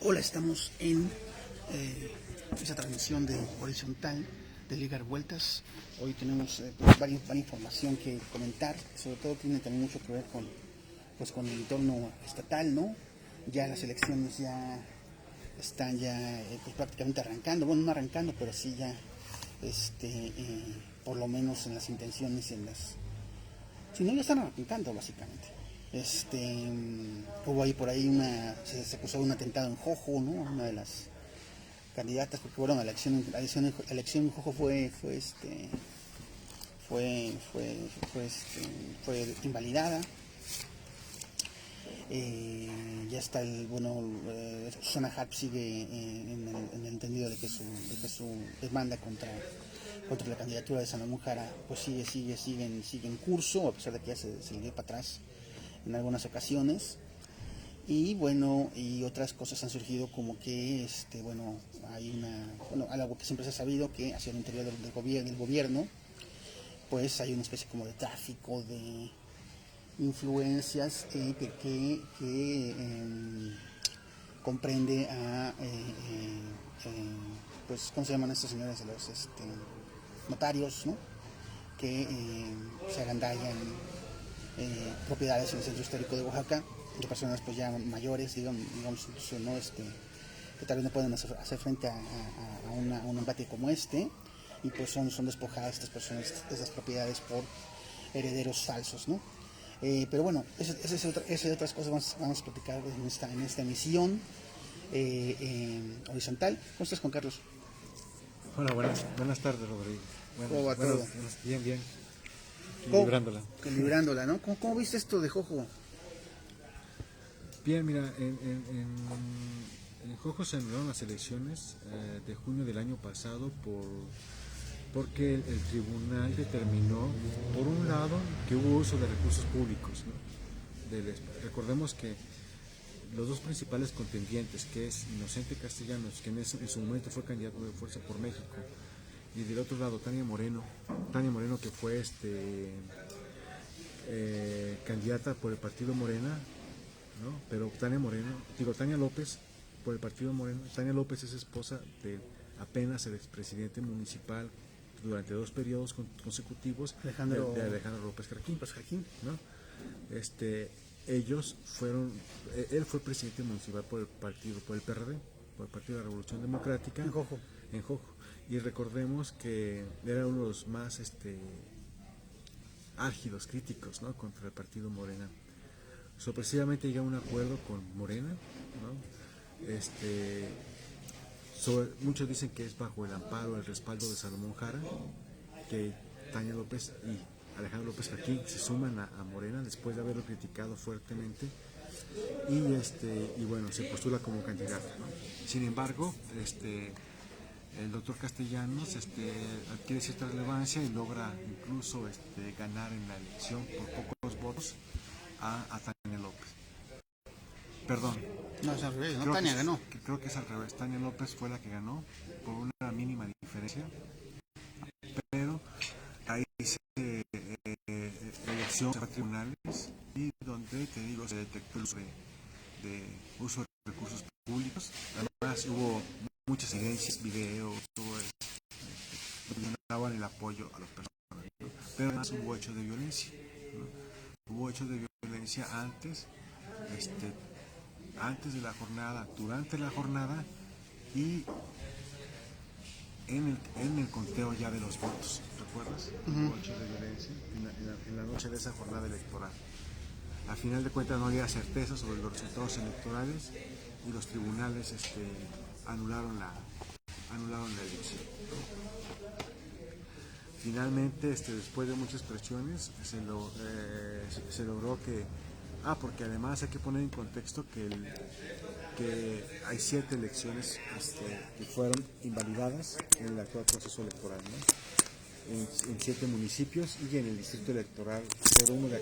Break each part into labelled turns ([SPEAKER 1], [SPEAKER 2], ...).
[SPEAKER 1] Hola, estamos en esa transmisión de Horizontal de Ligar Vueltas. Hoy tenemos varias información que comentar, sobre todo tiene también mucho que ver con el entorno estatal, ¿no? Ya las elecciones ya están pues prácticamente arrancando, bueno, no arrancando, pero sí ya, por lo menos en las intenciones, si no, ya están arrancando básicamente. Hubo ahí por ahí se acusó de un atentado en Jojo, ¿no? Una de las candidatas, porque bueno, la elección en Jojo fue invalidada. Ya está Susana Harp sigue en el entendido de que su demanda contra la candidatura de Salomón Jara pues sigue en curso, a pesar de que ya se le dio para atrás en algunas ocasiones. Y bueno, y otras cosas han surgido, como que hay algo que siempre se ha sabido, que hacia el interior del gobierno pues hay una especie como de tráfico de influencias que comprende a pues, ¿cómo se llaman estos señores de los notarios, ¿no? Que se agandallan propiedades en el centro histórico de Oaxaca, de personas pues ya mayores, digamos ¿no? Que tal vez no pueden hacer frente a un embate como este, y pues son despojadas estas personas de esas propiedades por herederos falsos, ¿no? Pero bueno, esas y otras cosas vamos a platicar en esta emisión horizontal. ¿Cómo estás, Juan Carlos?
[SPEAKER 2] Hola, buenas tardes, Rodrigo.
[SPEAKER 1] ¿Cómo va todo?
[SPEAKER 2] Bien.
[SPEAKER 1] Librándola. Librándola, ¿no? ¿Cómo viste esto de Jojo?
[SPEAKER 2] Bien, mira, en Jojo se anularon las elecciones de junio del año pasado porque el tribunal determinó, por un lado, que hubo uso de recursos públicos, ¿no? Recordemos que los dos principales contendientes, que es Inocente Castellanos, que en su momento fue candidato de Fuerza por México, y del otro lado Tania Moreno, que fue candidata por el partido Morena, ¿no? Pero Tania López por el partido Morena. Tania López es esposa de apenas el expresidente municipal durante 2 periodos consecutivos de Alejandro López Jarquín, ¿no? Él fue presidente municipal por el PRD, por el Partido de la Revolución Democrática, en Jojo. Y recordemos que era uno de los más álgidos, críticos, ¿no? Contra el partido Morena. Sorpresivamente llega a un acuerdo con Morena, ¿no? Muchos dicen que es bajo el amparo, el respaldo de Salomón Jara, que Tania López y Alejandro López Jarquín se suman a Morena después de haberlo criticado fuertemente, y bueno, se postula como candidato, ¿no? Sin embargo, el doctor Castellanos adquiere cierta relevancia y logra incluso ganar en la elección por pocos votos a Tania López. Perdón.
[SPEAKER 1] No, es al revés, ¿no? Tania ganó.
[SPEAKER 2] Creo que es al revés. Tania López fue la que ganó por una mínima diferencia, pero ahí se elección a tribunales, y donde, te digo, se detectó el uso de recursos públicos. Además hubo muchas evidencias, videos, donde daban el apoyo a las personas, ¿no? Pero además hubo hechos de violencia, ¿no? Hubo hechos de violencia antes de la jornada, durante la jornada y en el conteo ya de los votos. ¿Recuerdas? Hubo hechos de violencia en la noche de esa jornada electoral. A final de cuentas no había certeza sobre los resultados electorales y los tribunales anularon la elección. Finalmente, después de muchas presiones, se logró que... porque además hay que poner en contexto que hay 7 elecciones que fueron invalidadas en el actual proceso electoral, ¿no? En 7 municipios y en el distrito electoral 01 de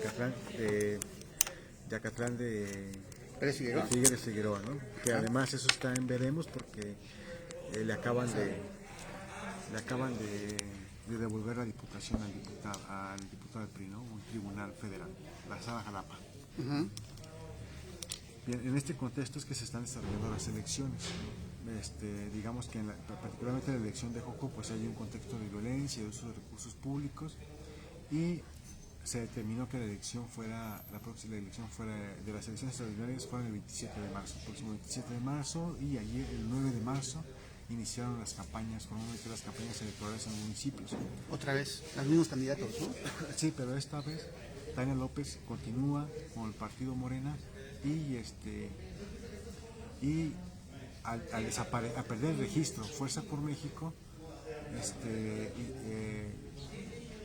[SPEAKER 2] Acatlán de Figueroa, ¿no? Que además eso está en veremos, porque le acaban de devolver la diputación al diputado del PRI, ¿no? Un tribunal federal, la Sala Jalapa. Bien, en este contexto es que se están desarrollando las elecciones. Digamos que particularmente en la elección de Joco pues hay un contexto de violencia, de uso de recursos públicos, y se determinó que la elección fuera de las elecciones extraordinarias fuera el 27 de marzo, el próximo 27 de marzo, y ayer el 9 de marzo iniciaron las campañas, formalmente las campañas electorales en municipios.
[SPEAKER 1] Otra vez, los mismos candidatos, ¿no?
[SPEAKER 2] Sí, pero esta vez Tania López continúa con el partido Morena y al perder el registro Fuerza por México,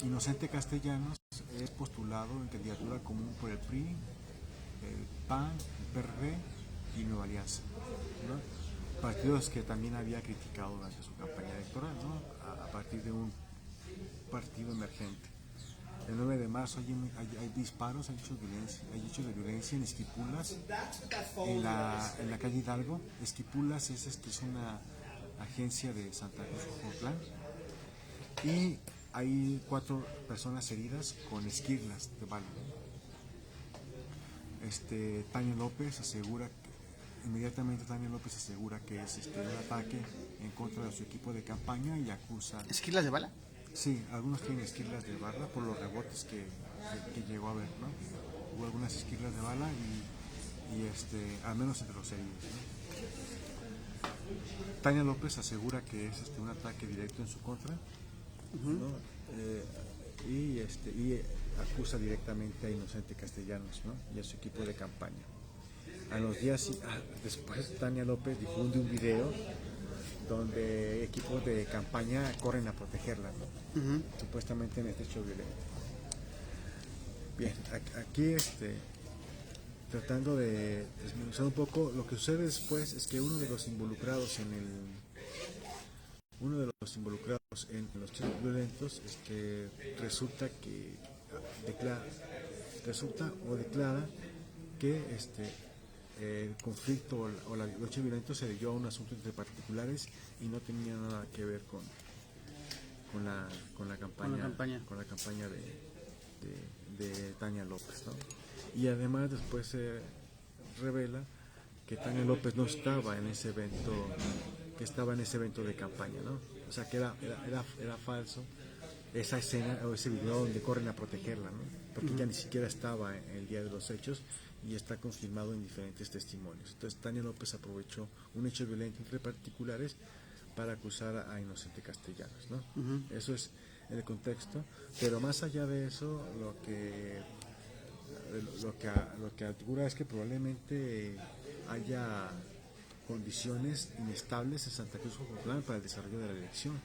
[SPEAKER 2] Inocente Castellanos es postulado en candidatura común por el PRI, el PAN, el PRD y Nueva Alianza, ¿no? Partidos que también había criticado durante su campaña electoral, ¿no? A partir de un partido emergente. El 9 de marzo hay disparos, hay hechos de violencia en Esquipulas, en la calle Hidalgo. Esquipulas es una agencia de Santa Cruz Jocotlán, y hay 4 personas heridas con esquirlas de bala. Inmediatamente Tania López asegura que es un ataque en contra de su equipo de campaña y acusa...
[SPEAKER 1] ¿Esquirlas de bala?
[SPEAKER 2] Sí, algunos tienen esquirlas de bala por los rebotes que llegó a ver, ¿no? Hubo algunas esquirlas de bala y al menos entre los heridos, ¿no? Tania López asegura que es un ataque directo en su contra, ¿no? Y acusa directamente a Inocente Castellanos, ¿no? Y a su equipo de campaña. A los días después, Tania López difunde un video donde equipos de campaña corren a protegerla, ¿no? Supuestamente en este hecho violento. Bien, aquí tratando de desmenuzar un poco, lo que sucede después es que uno de los involucrados en los hechos violentos resulta declara que el conflicto o la lucha violenta se debió a un asunto entre particulares y no tenía nada que ver con la campaña de Tania López, ¿no? Y además después se revela que Tania López no estaba en ese evento, que estaba en ese evento de campaña, ¿no? O sea que era falso esa escena o ese video donde corren a protegerla, ¿no? Porque ella ni siquiera estaba en el día de los hechos, y está confirmado en diferentes testimonios. Entonces Tania López aprovechó un hecho violento entre particulares para acusar a Inocente Castellanos, ¿no? Eso es el contexto, pero más allá de eso, lo que asegura es que probablemente haya condiciones inestables en Santa Cruz Jocotlán para el desarrollo de la elección.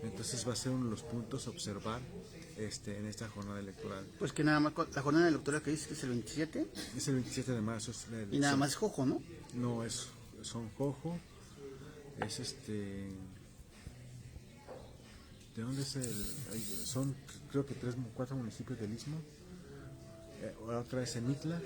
[SPEAKER 2] Entonces va a ser uno de los puntos a observar en esta jornada electoral.
[SPEAKER 1] Pues que nada más, la jornada electoral que dice que es el 27.
[SPEAKER 2] Es el 27 de marzo. Es la elección.
[SPEAKER 1] Y nada más es Jojo, ¿no?
[SPEAKER 2] No, son Jojo, ¿de dónde es son creo que 4 municipios del Istmo, otra es en Mitla,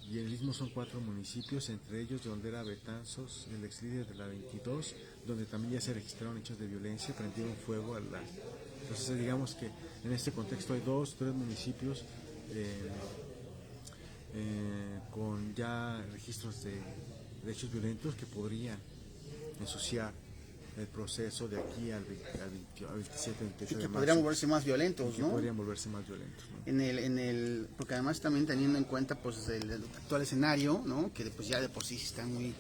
[SPEAKER 2] y en el Istmo son 4 municipios, entre ellos donde era Betanzos, el ex líder de la 22, donde también ya se registraron hechos de violencia, prendieron fuego a la... Entonces digamos que en este contexto hay 2-3 municipios con ya registros de hechos violentos que podrían ensuciar el proceso de aquí al 27, 28 de marzo.
[SPEAKER 1] Que podrían volverse más violentos, ¿no?
[SPEAKER 2] Podrían volverse más violentos, ¿no?
[SPEAKER 1] Porque además también teniendo en cuenta pues el actual escenario, ¿no? Que pues ya de por sí está muy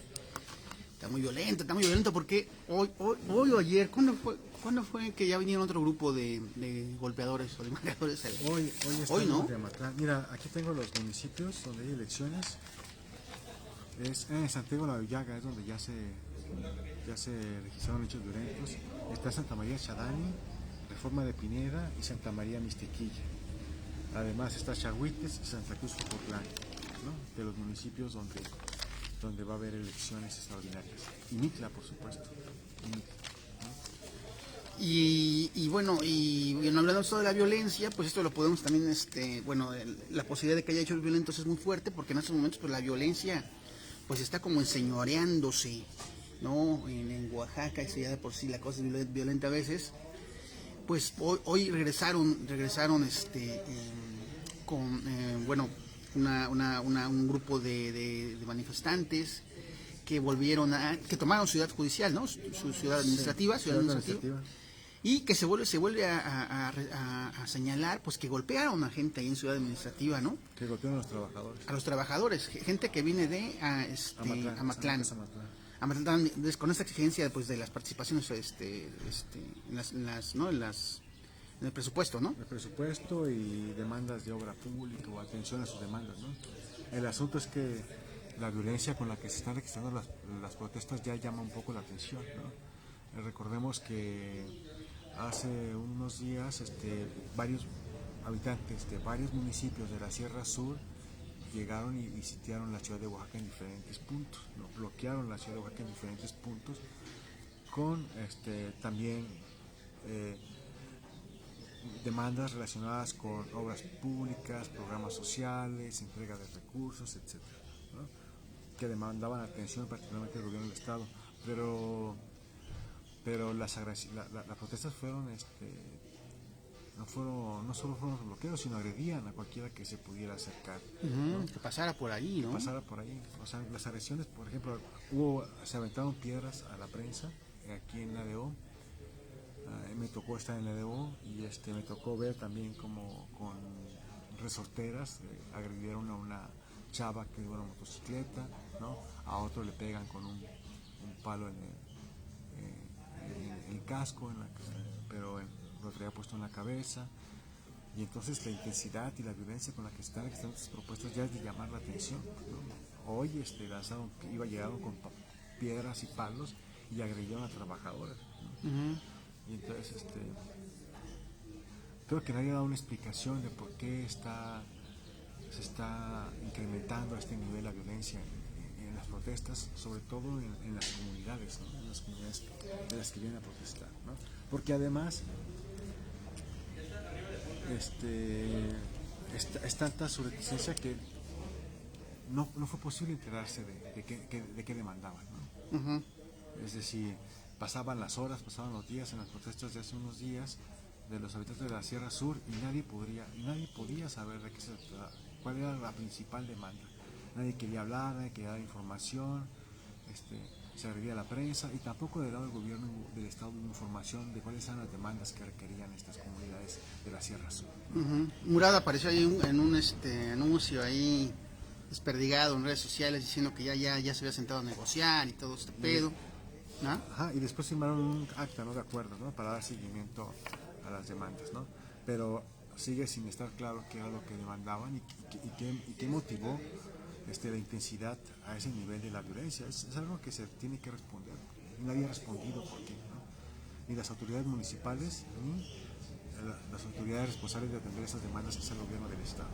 [SPEAKER 1] violento, porque hoy o ayer, ¿cuándo fue que ya vinieron otro grupo de golpeadores o de manejadores?
[SPEAKER 2] Hoy
[SPEAKER 1] ¿no?
[SPEAKER 2] De Amatlán. Mira, aquí tengo los municipios donde hay elecciones. Es en Santiago la Villaga, es donde ya se registraron hechos violentos. Está Santa María Chadani, Reforma de Pineda y Santa María Mixtequilla. Además está Chahuites y Santa Cruz Jocotlán, ¿no? De los municipios donde va a haber elecciones extraordinarias. Y Mitla, por supuesto.
[SPEAKER 1] Y bueno, hablando de la violencia, pues esto lo podemos también, la posibilidad de que haya hechos violentos es muy fuerte, porque en estos momentos pues la violencia pues está como enseñoreándose, ¿no? En Oaxaca, y ya de por sí la cosa es violenta a veces. Pues hoy regresaron con, bueno, un grupo de manifestantes que que tomaron Ciudad Judicial, ¿no? Su ciudad administrativa, y que se vuelve a señalar, pues que golpearon a gente ahí en Ciudad Administrativa, ¿no?
[SPEAKER 2] Que golpearon a los trabajadores.
[SPEAKER 1] A los trabajadores, gente que viene de Amatlán. Amatlán, con esta exigencia, pues, de las participaciones, en el presupuesto, ¿no?
[SPEAKER 2] El presupuesto y demandas de obra pública o atención a sus demandas, ¿no? El asunto es que la violencia con la que se están registrando las protestas ya llama un poco la atención, ¿no? Recordemos que hace unos días varios habitantes de varios municipios de la Sierra Sur llegaron y sitiaron la ciudad de Oaxaca en diferentes puntos, ¿no? Bloquearon la ciudad de Oaxaca en diferentes puntos con también demandas relacionadas con obras públicas, programas sociales, entrega de recursos, etcétera, ¿no? Que demandaban atención particularmente del gobierno del estado, pero las protestas fueron no solo fueron bloqueos, sino agredían a cualquiera que se pudiera acercar, ¿no?
[SPEAKER 1] Que pasara por ahí, ¿no?
[SPEAKER 2] Que pasara por ahí. O sea, las agresiones, por ejemplo, se aventaron piedras a la prensa aquí en la ADO. Me tocó estar en la ADO y me tocó ver también como con resorteras agredieron a una chava que iba en una motocicleta, ¿no? A otro le pegan con un palo en el casco, pero lo traía puesto en la cabeza. Y entonces la intensidad y la violencia con la que están estas propuestas ya es de llamar la atención, ¿no? Hoy llegaron con piedras y palos y agredieron a trabajadoras, ¿no? Y entonces creo que nadie ha dado una explicación de por qué se está incrementando a este nivel la violencia en las protestas, sobre todo en las comunidades, ¿no? En las comunidades de las que vienen a protestar, ¿no? Porque además es tanta su reticencia que no fue posible enterarse de qué demandaban, ¿no?
[SPEAKER 1] Uh-huh.
[SPEAKER 2] Es decir, pasaban las horas, pasaban los días en las protestas de hace unos días de los habitantes de la Sierra Sur y nadie podía saber de qué se trataba, cuál era la principal demanda. Nadie quería hablar, nadie quería dar información, se agredía la prensa y tampoco le daba el gobierno del estado información de cuáles eran las demandas que requerían estas comunidades de la Sierra Sur.
[SPEAKER 1] Uh-huh. Murad apareció ahí en un anuncio ahí desperdigado en redes sociales diciendo que ya se había sentado a negociar y todo este pedo, ¿no?
[SPEAKER 2] Ajá, y después firmaron un acta, ¿no?, de acuerdo, ¿no?, para dar seguimiento a las demandas, ¿no? Pero sigue sin estar claro qué era lo que demandaban y qué motivó la intensidad a ese nivel de la violencia. Es algo que se tiene que responder. Nadie ha respondido por qué, ¿no? Ni las autoridades municipales ni las autoridades responsables de atender esas demandas, que es el gobierno del estado.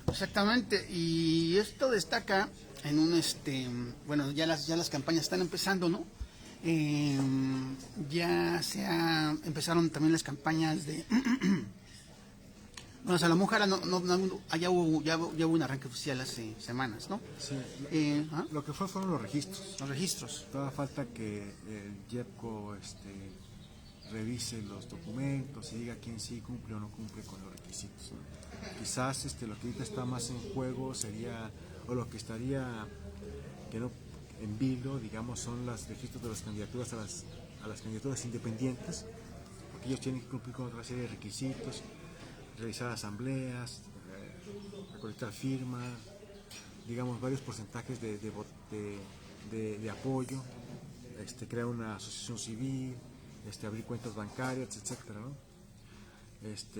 [SPEAKER 1] Exactamente, y esto destaca en bueno, ya las campañas están empezando, ¿no? Empezaron también las campañas de bueno, Salomón Jara ya hubo un arranque oficial hace semanas, ¿no?
[SPEAKER 2] Sí, lo que fueron los registros.
[SPEAKER 1] Los registros.
[SPEAKER 2] Toda falta que el IEPCO revise los documentos y diga quién sí cumple o no cumple con los requisitos, ¿no? Quizás lo que ahorita está más en juego sería, o lo que estaría en vilo, digamos, son los registros de las candidaturas a las candidaturas independientes, porque ellos tienen que cumplir con otra serie de requisitos, realizar asambleas, recolectar firmas, digamos, varios porcentajes de apoyo, crear una asociación civil, abrir cuentas bancarias, etcétera, ¿no?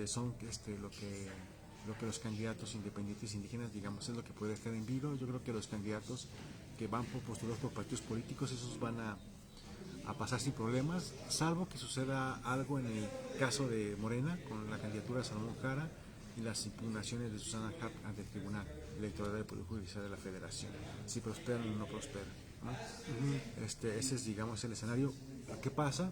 [SPEAKER 2] Son lo que los candidatos independientes indígenas, digamos, es lo que puede estar en vilo. Yo creo que los candidatos que van postulados por partidos políticos, esos van a pasar sin problemas, salvo que suceda algo en el caso de Morena, con la candidatura de Salomón Jara y las impugnaciones de Susana Harp ante el Tribunal Electoral del Poder Judicial de la Federación, si prosperan o no prosperan, ¿no? Uh-huh. Ese es, digamos, el escenario. ¿Qué pasa?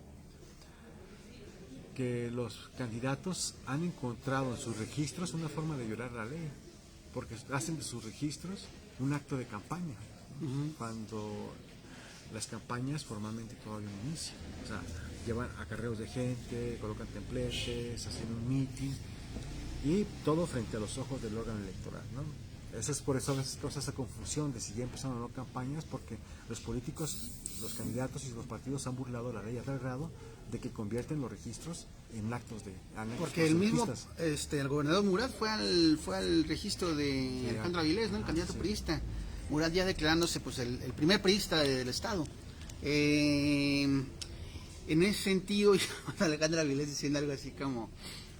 [SPEAKER 2] Que los candidatos han encontrado en sus registros una forma de violar la ley, porque hacen de sus registros un acto de campaña, ¿no? Uh-huh. Cuando las campañas formalmente todavía no inician, o sea, llevan acarreos de gente, colocan templetes, hacen un meeting y todo frente a los ojos del órgano electoral, ¿no? Eso es por eso a veces causa esa confusión de si ya empezaron o no campañas, porque los políticos, los candidatos y los partidos han burlado la ley a tal grado de que convierten los registros en actos de
[SPEAKER 1] porque el mismo el gobernador Murat fue al registro de Alejandro Avilés, ¿no? El candidato priista. Murat ya declarándose pues el primer priista del estado. En ese sentido, Alejandro Avilés diciendo algo así como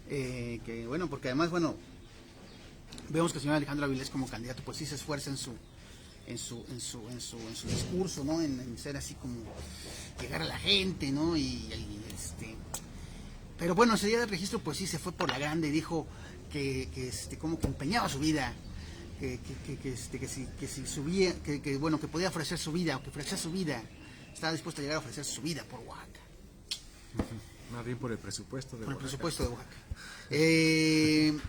[SPEAKER 1] que bueno, porque además bueno, vemos que el señor Alejandro Avilés como candidato pues sí se esfuerza en su discurso, ¿no? En ser así como llegar a la gente, ¿no? Pero bueno, ese día del registro pues sí se fue por la grande y dijo que como que empeñaba su vida, que si subía, bueno, que podía ofrecer su vida, o que ofrecía su vida, estaba dispuesto a llegar a ofrecer su vida por Oaxaca.
[SPEAKER 2] Más bien por el presupuesto de Oaxaca.
[SPEAKER 1] Por el presupuesto de Oaxaca.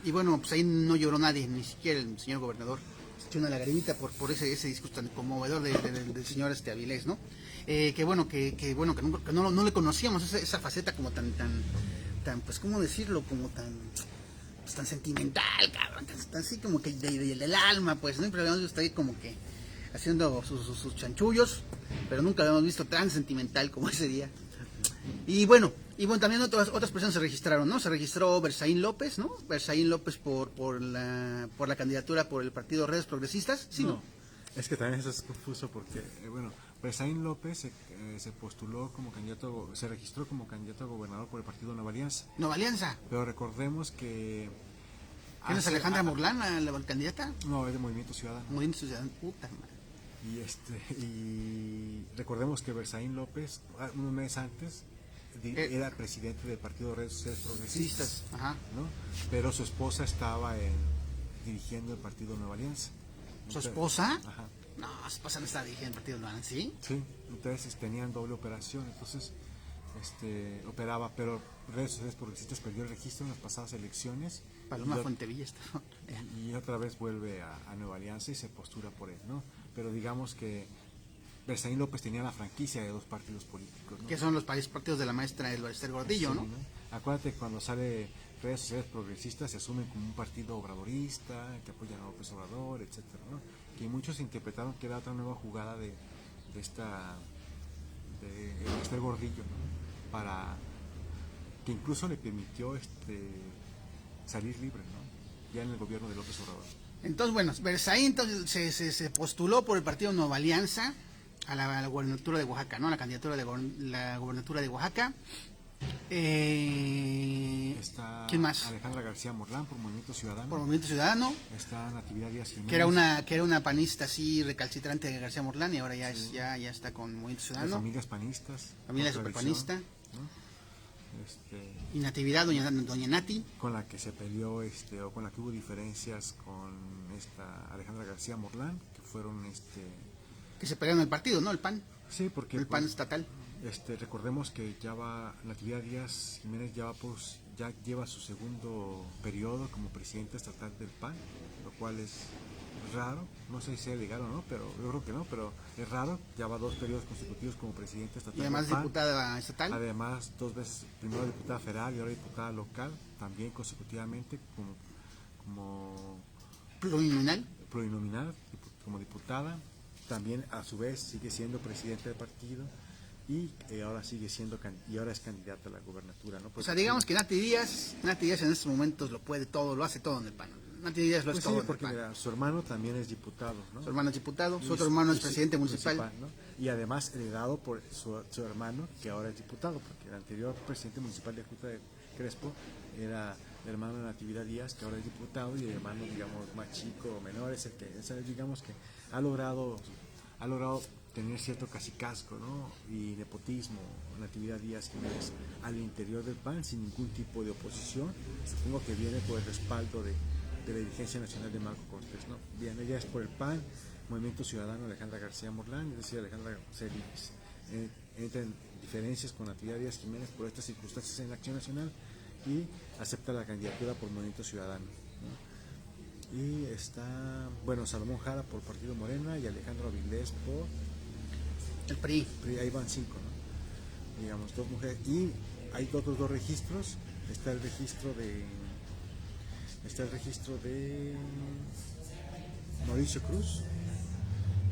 [SPEAKER 1] Y bueno, pues ahí no lloró nadie, ni siquiera el señor gobernador. Se echó una lagrimita por ese discurso tan conmovedor del señor Avilés, ¿no? Que bueno, que no le conocíamos esa faceta como tan, pues, ¿cómo decirlo? Como tan, pues, tan sentimental, cabrón, tan así como que del alma, pues, ¿no? Pero habíamos visto ahí como que haciendo sus chanchullos, pero nunca habíamos visto tan sentimental como ese día. Y bueno, también otras personas se registraron, ¿no? Se registró Berzaín López, ¿no? Berzaín López por la candidatura por el partido Redes Progresistas, ¿sí, no?
[SPEAKER 2] Es que también eso es confuso porque, bueno, Berzaín López se postuló como candidato, se registró como candidato a gobernador por el partido Nueva Alianza.
[SPEAKER 1] Nueva Alianza.
[SPEAKER 2] Pero recordemos que...
[SPEAKER 1] ¿Quién es Alejandra Morlán, la candidata?
[SPEAKER 2] No, es de Movimiento Ciudadano.
[SPEAKER 1] Movimiento Ciudadano, puta madre.
[SPEAKER 2] Y recordemos que Berzaín López, unos meses antes, era presidente del partido Redes Sociales Progresistas,
[SPEAKER 1] ajá,
[SPEAKER 2] ¿no? Pero su esposa estaba dirigiendo el partido Nueva Alianza.
[SPEAKER 1] ¿Su esposa?
[SPEAKER 2] Ajá.
[SPEAKER 1] No, su esposa no estaba dirigiendo el partido Nueva Alianza, ¿sí?
[SPEAKER 2] Sí, entonces tenían doble operación, entonces operaba, pero Redes Sociales Progresistas perdió el registro en las pasadas elecciones.
[SPEAKER 1] Paloma Fuentevilla está.
[SPEAKER 2] Y otra vez vuelve a Nueva Alianza y se postula por él, ¿no? Pero digamos que Berzaín López tenía la franquicia de dos partidos políticos, ¿no?
[SPEAKER 1] Que son los partidos de la maestra Esther Gordillo, sí, ¿no?
[SPEAKER 2] Acuérdate que cuando sale Redes Sociales Progresistas se asumen como un partido obradorista, que apoyan a López Obrador, etcétera, ¿no? Que muchos interpretaron que era otra nueva jugada de Esther Gordillo, ¿no? Para que incluso le permitió salir libre, ¿no? Ya en el gobierno de López Obrador.
[SPEAKER 1] Entonces, bueno, Berzaín se postuló por el partido Nueva Alianza a la gobernatura de Oaxaca, ¿no? La candidatura de la gobernatura de Oaxaca.
[SPEAKER 2] Está
[SPEAKER 1] ¿Quién más?
[SPEAKER 2] Alejandra García Morlán por Movimiento Ciudadano.
[SPEAKER 1] Por Movimiento Ciudadano.
[SPEAKER 2] Está Natividad Díaz Jiménez.
[SPEAKER 1] Que era una panista así recalcitrante de García Morlán y ahora ya ya está con Movimiento Ciudadano.
[SPEAKER 2] Las familias panistas.
[SPEAKER 1] Familia superpanista.
[SPEAKER 2] ¿No?
[SPEAKER 1] Y Natividad, doña Nati.
[SPEAKER 2] Con la que se peleó, o con la que hubo diferencias con esta Alejandra García Morlán, que fueron
[SPEAKER 1] que se pelearon el partido, ¿no? El PAN.
[SPEAKER 2] Sí, porque
[SPEAKER 1] el PAN estatal.
[SPEAKER 2] Recordemos que ya Natividad Díaz Jiménez ya lleva su segundo periodo como presidente estatal del PAN, lo cual es raro, no sé si sea legal o no, pero yo creo que no, pero es raro, ya va 2 periodos consecutivos como presidente estatal.
[SPEAKER 1] Y además diputada estatal.
[SPEAKER 2] Además, 2 veces, primero diputada federal y ahora diputada local, también consecutivamente como
[SPEAKER 1] plurinominal
[SPEAKER 2] como diputada, también a su vez sigue siendo presidente del partido y ahora es candidata a la gubernatura, ¿no?
[SPEAKER 1] O sea, digamos que Nati Díaz en estos momentos lo hace todo en el PAN. Nati Díaz lo es todo.
[SPEAKER 2] Sí, porque mira, su hermano también es diputado, ¿no?
[SPEAKER 1] Su hermano es diputado, su otro hermano es presidente municipal,
[SPEAKER 2] ¿no? Y además heredado por su hermano, que ahora es diputado, porque el anterior presidente municipal de Ajuta de Crespo era el hermano de Natividad Díaz, que ahora es diputado, y el hermano, digamos, más chico o menor es el que, digamos que ha logrado tener cierto cacicazgo, ¿no? Y nepotismo, Natividad Díaz Jiménez, al interior del PAN sin ningún tipo de oposición. Supongo que viene por el respaldo de la dirigencia nacional de Marco Cortés, ¿no? Bien, ella es por el PAN, Movimiento Ciudadano, Alejandra García Morlán, es decir, Alejandra entra en diferencias con Natividad Díaz Jiménez por estas circunstancias en la acción nacional y acepta la candidatura por Movimiento Ciudadano, ¿no? Y está, bueno, Salomón Jara por Partido Morena y Alejandro Avilés por
[SPEAKER 1] el PRI.
[SPEAKER 2] Ahí van 5, ¿no? Digamos, 2 mujeres. Y hay otros 2 registros. Está el registro está el registro de Mauricio Cruz,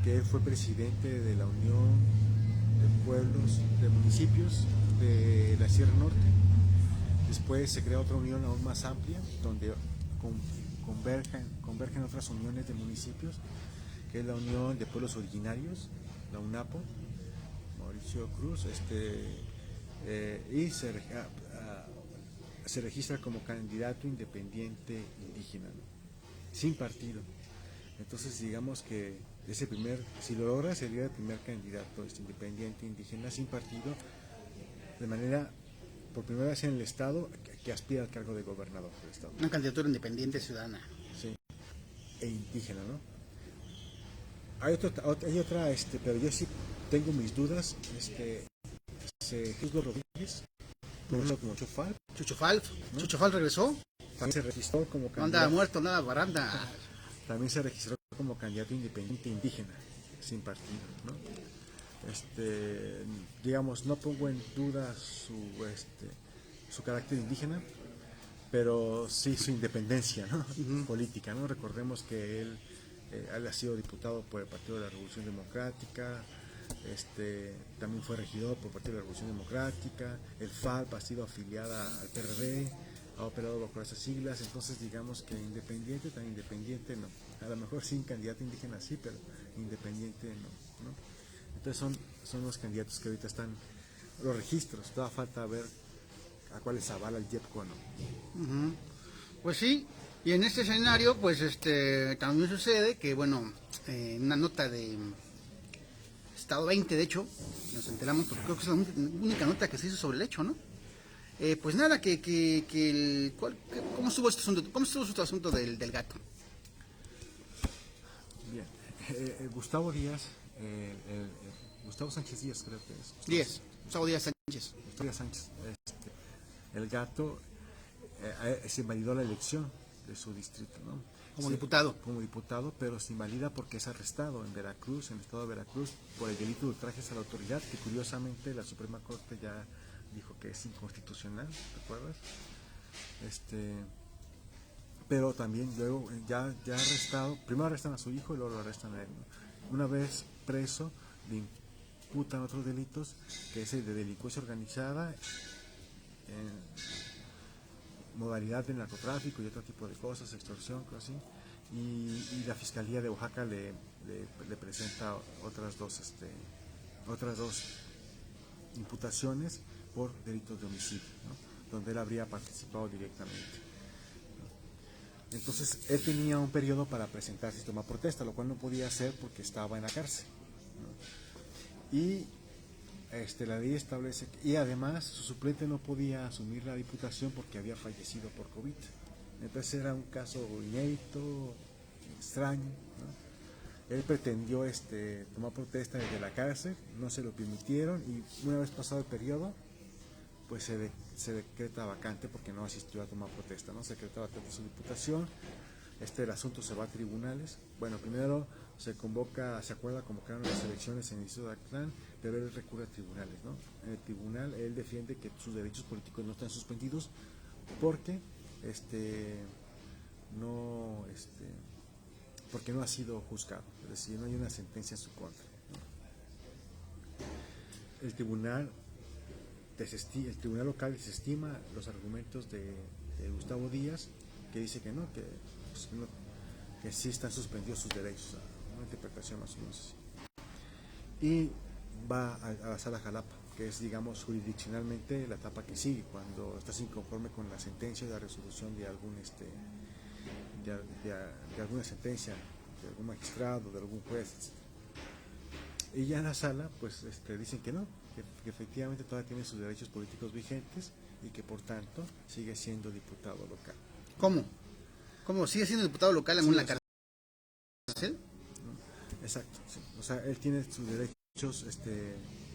[SPEAKER 2] que fue presidente de la Unión de Pueblos, de Municipios de la Sierra Norte. Después se crea otra unión aún más amplia, donde convergen otras uniones de municipios, que es la Unión de Pueblos Originarios, la UNAPO, Mauricio Cruz, y se registra como candidato independiente indígena, ¿no? Sin partido. Entonces digamos que si lo logra, sería el primer candidato independiente indígena sin partido, de manera, por primera vez en el Estado, que aspira al cargo de gobernador del Estado.
[SPEAKER 1] Una candidatura independiente ciudadana.
[SPEAKER 2] Sí, e indígena, ¿no? Hay otra, pero yo sí tengo mis dudas. Jesús Rodríguez, conocido como Chufal.
[SPEAKER 1] Chuchofal, ¿no? Chuchofal regresó.
[SPEAKER 2] También se registró como candidato.
[SPEAKER 1] No andaba muerto, nada baranda.
[SPEAKER 2] También se registró como candidato independiente indígena, sin partido, ¿no? Digamos, no pongo en duda su carácter indígena, pero sí su independencia, ¿no? Política, ¿no? Recordemos que él ha sido diputado por el Partido de la Revolución Democrática, también fue regidor por el Partido de la Revolución Democrática, el FALP ha sido afiliada al PRD, ha operado bajo esas siglas, entonces digamos que tan independiente no. A lo mejor sin candidato indígena sí, pero independiente no. Entonces son los candidatos que ahorita están, los registros, toda falta ver a cuáles avala el YEPCO, ¿no?
[SPEAKER 1] Pues sí, y en este escenario, pues también sucede que, bueno, una nota de Estado 20, de hecho, nos enteramos, porque creo que es la única nota que se hizo sobre el hecho, ¿no? Pues nada, ¿cómo estuvo este asunto? ¿Cómo estuvo este asunto del gato?
[SPEAKER 2] Bien, Gustavo Díaz, Gustavo Sánchez Díaz, creo que es.
[SPEAKER 1] Gustavo Díaz Sánchez.
[SPEAKER 2] Gustavo Díaz Sánchez, el gato se invalidó la elección de su distrito, ¿no?
[SPEAKER 1] Como diputado.
[SPEAKER 2] Como diputado, pero se invalida porque es arrestado en Veracruz, en el estado de Veracruz, por el delito de ultrajes a la autoridad, que curiosamente la Suprema Corte ya dijo que es inconstitucional, ¿recuerdas? Pero también luego ya arrestado, primero arrestan a su hijo y luego lo arrestan a él, ¿no? Una vez preso, le imputan otros delitos, que es el de delincuencia organizada, modalidad de narcotráfico y otro tipo de cosas, extorsión, cosas así, y la Fiscalía de Oaxaca le presenta otras dos imputaciones por delitos de homicidio, ¿no? Donde él habría participado directamente, ¿no? Entonces él tenía un periodo para presentarse y tomar protesta, lo cual no podía hacer porque estaba en la cárcel, ¿no? Y la ley establece y además su suplente no podía asumir la diputación porque había fallecido por COVID. Entonces era un caso inédito, extraño, ¿no? Él pretendió tomar protesta desde la cárcel, no se lo permitieron y una vez pasado el periodo, pues se decreta vacante porque no asistió a tomar protesta, ¿no? Se decreta vacante su diputación. El asunto se va a tribunales. Bueno, primero se acuerda convocar las elecciones en el Instituto de Atlán, pero él recurre a tribunales, ¿no? En el tribunal él defiende que sus derechos políticos no están suspendidos porque porque no ha sido juzgado, es decir, no hay una sentencia en su contra, ¿no? El tribunal local desestima los argumentos de Gustavo Díaz, que dice que no, que sí están suspendidos sus derechos, una interpretación más o menos así. Y va a la sala Jalapa, que es, digamos, jurisdiccionalmente la etapa que sigue, cuando estás inconforme con la sentencia de la resolución de algún de alguna sentencia, de algún magistrado, de algún juez, etc. Y ya en la sala, pues dicen que no, que efectivamente todavía tiene sus derechos políticos vigentes y que por tanto sigue siendo diputado local.
[SPEAKER 1] ¿Cómo? ¿Sigue siendo diputado local en una cárcel?
[SPEAKER 2] Exacto, sí. O sea, él tiene sus derechos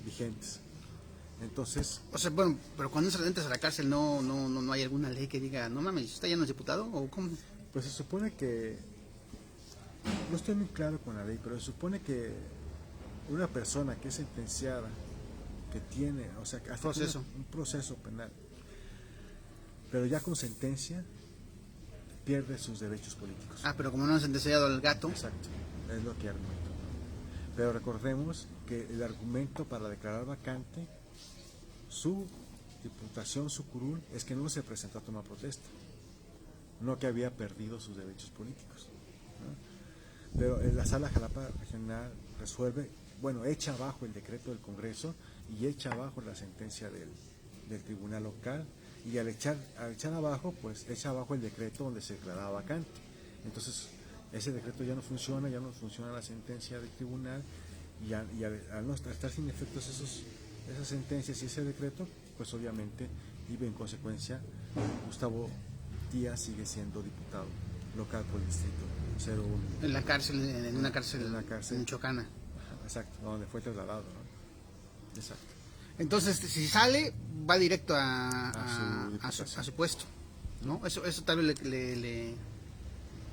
[SPEAKER 2] vigentes. Entonces,
[SPEAKER 1] o sea, bueno, pero cuando entras a la cárcel no hay alguna ley que diga, no mames, ¿está ya no es diputado? ¿O cómo?
[SPEAKER 2] Pues se supone que, no estoy muy claro con la ley, pero se supone que una persona que es sentenciada, que tiene, o sea, un proceso penal, pero ya con sentencia, pierde sus derechos políticos.
[SPEAKER 1] Pero como no han sentenciado al gato.
[SPEAKER 2] Exacto, es lo que argumento, ¿no? Pero recordemos que el argumento para declarar vacante su diputación, su curul, es que no se presentó a tomar protesta, no que había perdido sus derechos políticos, ¿no? Pero la Sala Jalapa Regional resuelve, bueno, echa abajo el decreto del Congreso y echa abajo la sentencia del Tribunal Local, y al echar abajo, pues echa abajo el decreto donde se declaraba vacante. Entonces ese decreto ya no funciona la sentencia del tribunal, y al no estar sin efectos esas sentencias y ese decreto, pues obviamente, y en consecuencia, Gustavo Díaz sigue siendo diputado local por el distrito 01.
[SPEAKER 1] En la cárcel, en una cárcel michoacana.
[SPEAKER 2] Ajá, exacto, donde fue trasladado, ¿no? Exacto.
[SPEAKER 1] Entonces, si sale, va directo a su puesto, ¿no? Eso tal vez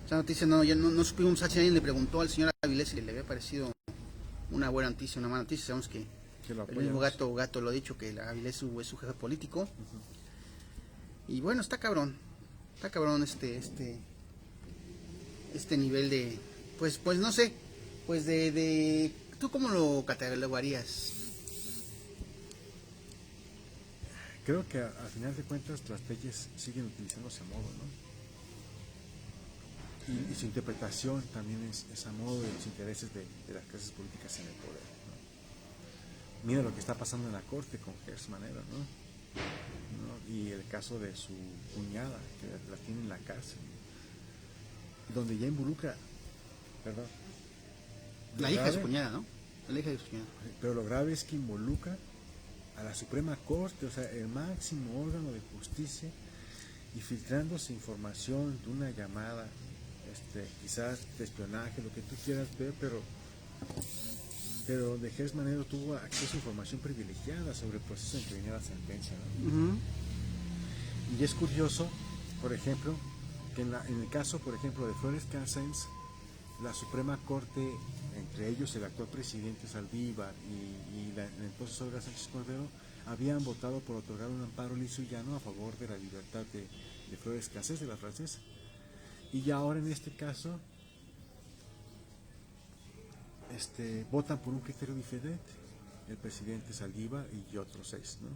[SPEAKER 1] esa noticia ya no supimos si alguien le preguntó al señor Avilés si le había parecido una buena noticia, una mala noticia. Sabemos que el mismo gato lo ha dicho, que Avilés es su jefe político. Y bueno, está cabrón este nivel de, pues no sé, pues de ¿tú cómo lo catalogarías?
[SPEAKER 2] Creo que al final de cuentas las leyes siguen utilizándose a modo, ¿no? Y su interpretación también es a modo de los intereses de las clases políticas en el poder, ¿no? Mira lo que está pasando en la corte con Gers Manero, ¿no? Y el caso de su cuñada, que la tiene en la cárcel, donde ya involucra, ¿verdad?
[SPEAKER 1] La hija de su cuñada, ¿no? La hija de su cuñada.
[SPEAKER 2] Pero lo grave es que involucra a la Suprema Corte, o sea, el máximo órgano de justicia, y filtrándose información de una llamada, quizás de espionaje, lo que tú quieras ver, pero de Gers Manero tuvo acceso a información privilegiada sobre el proceso en que venía la sentencia, ¿no? Y es curioso, por ejemplo, que en el caso, por ejemplo, de Flores Casens, la Suprema Corte, entre ellos el actual presidente Saldívar y la entonces Olga Sánchez Cordero, habían votado por otorgar un amparo liso y llano a favor de la libertad de Flores Cassés, de la francesa. Y ya ahora en este caso votan por un criterio diferente, el presidente Saldívar y otros 6, ¿no?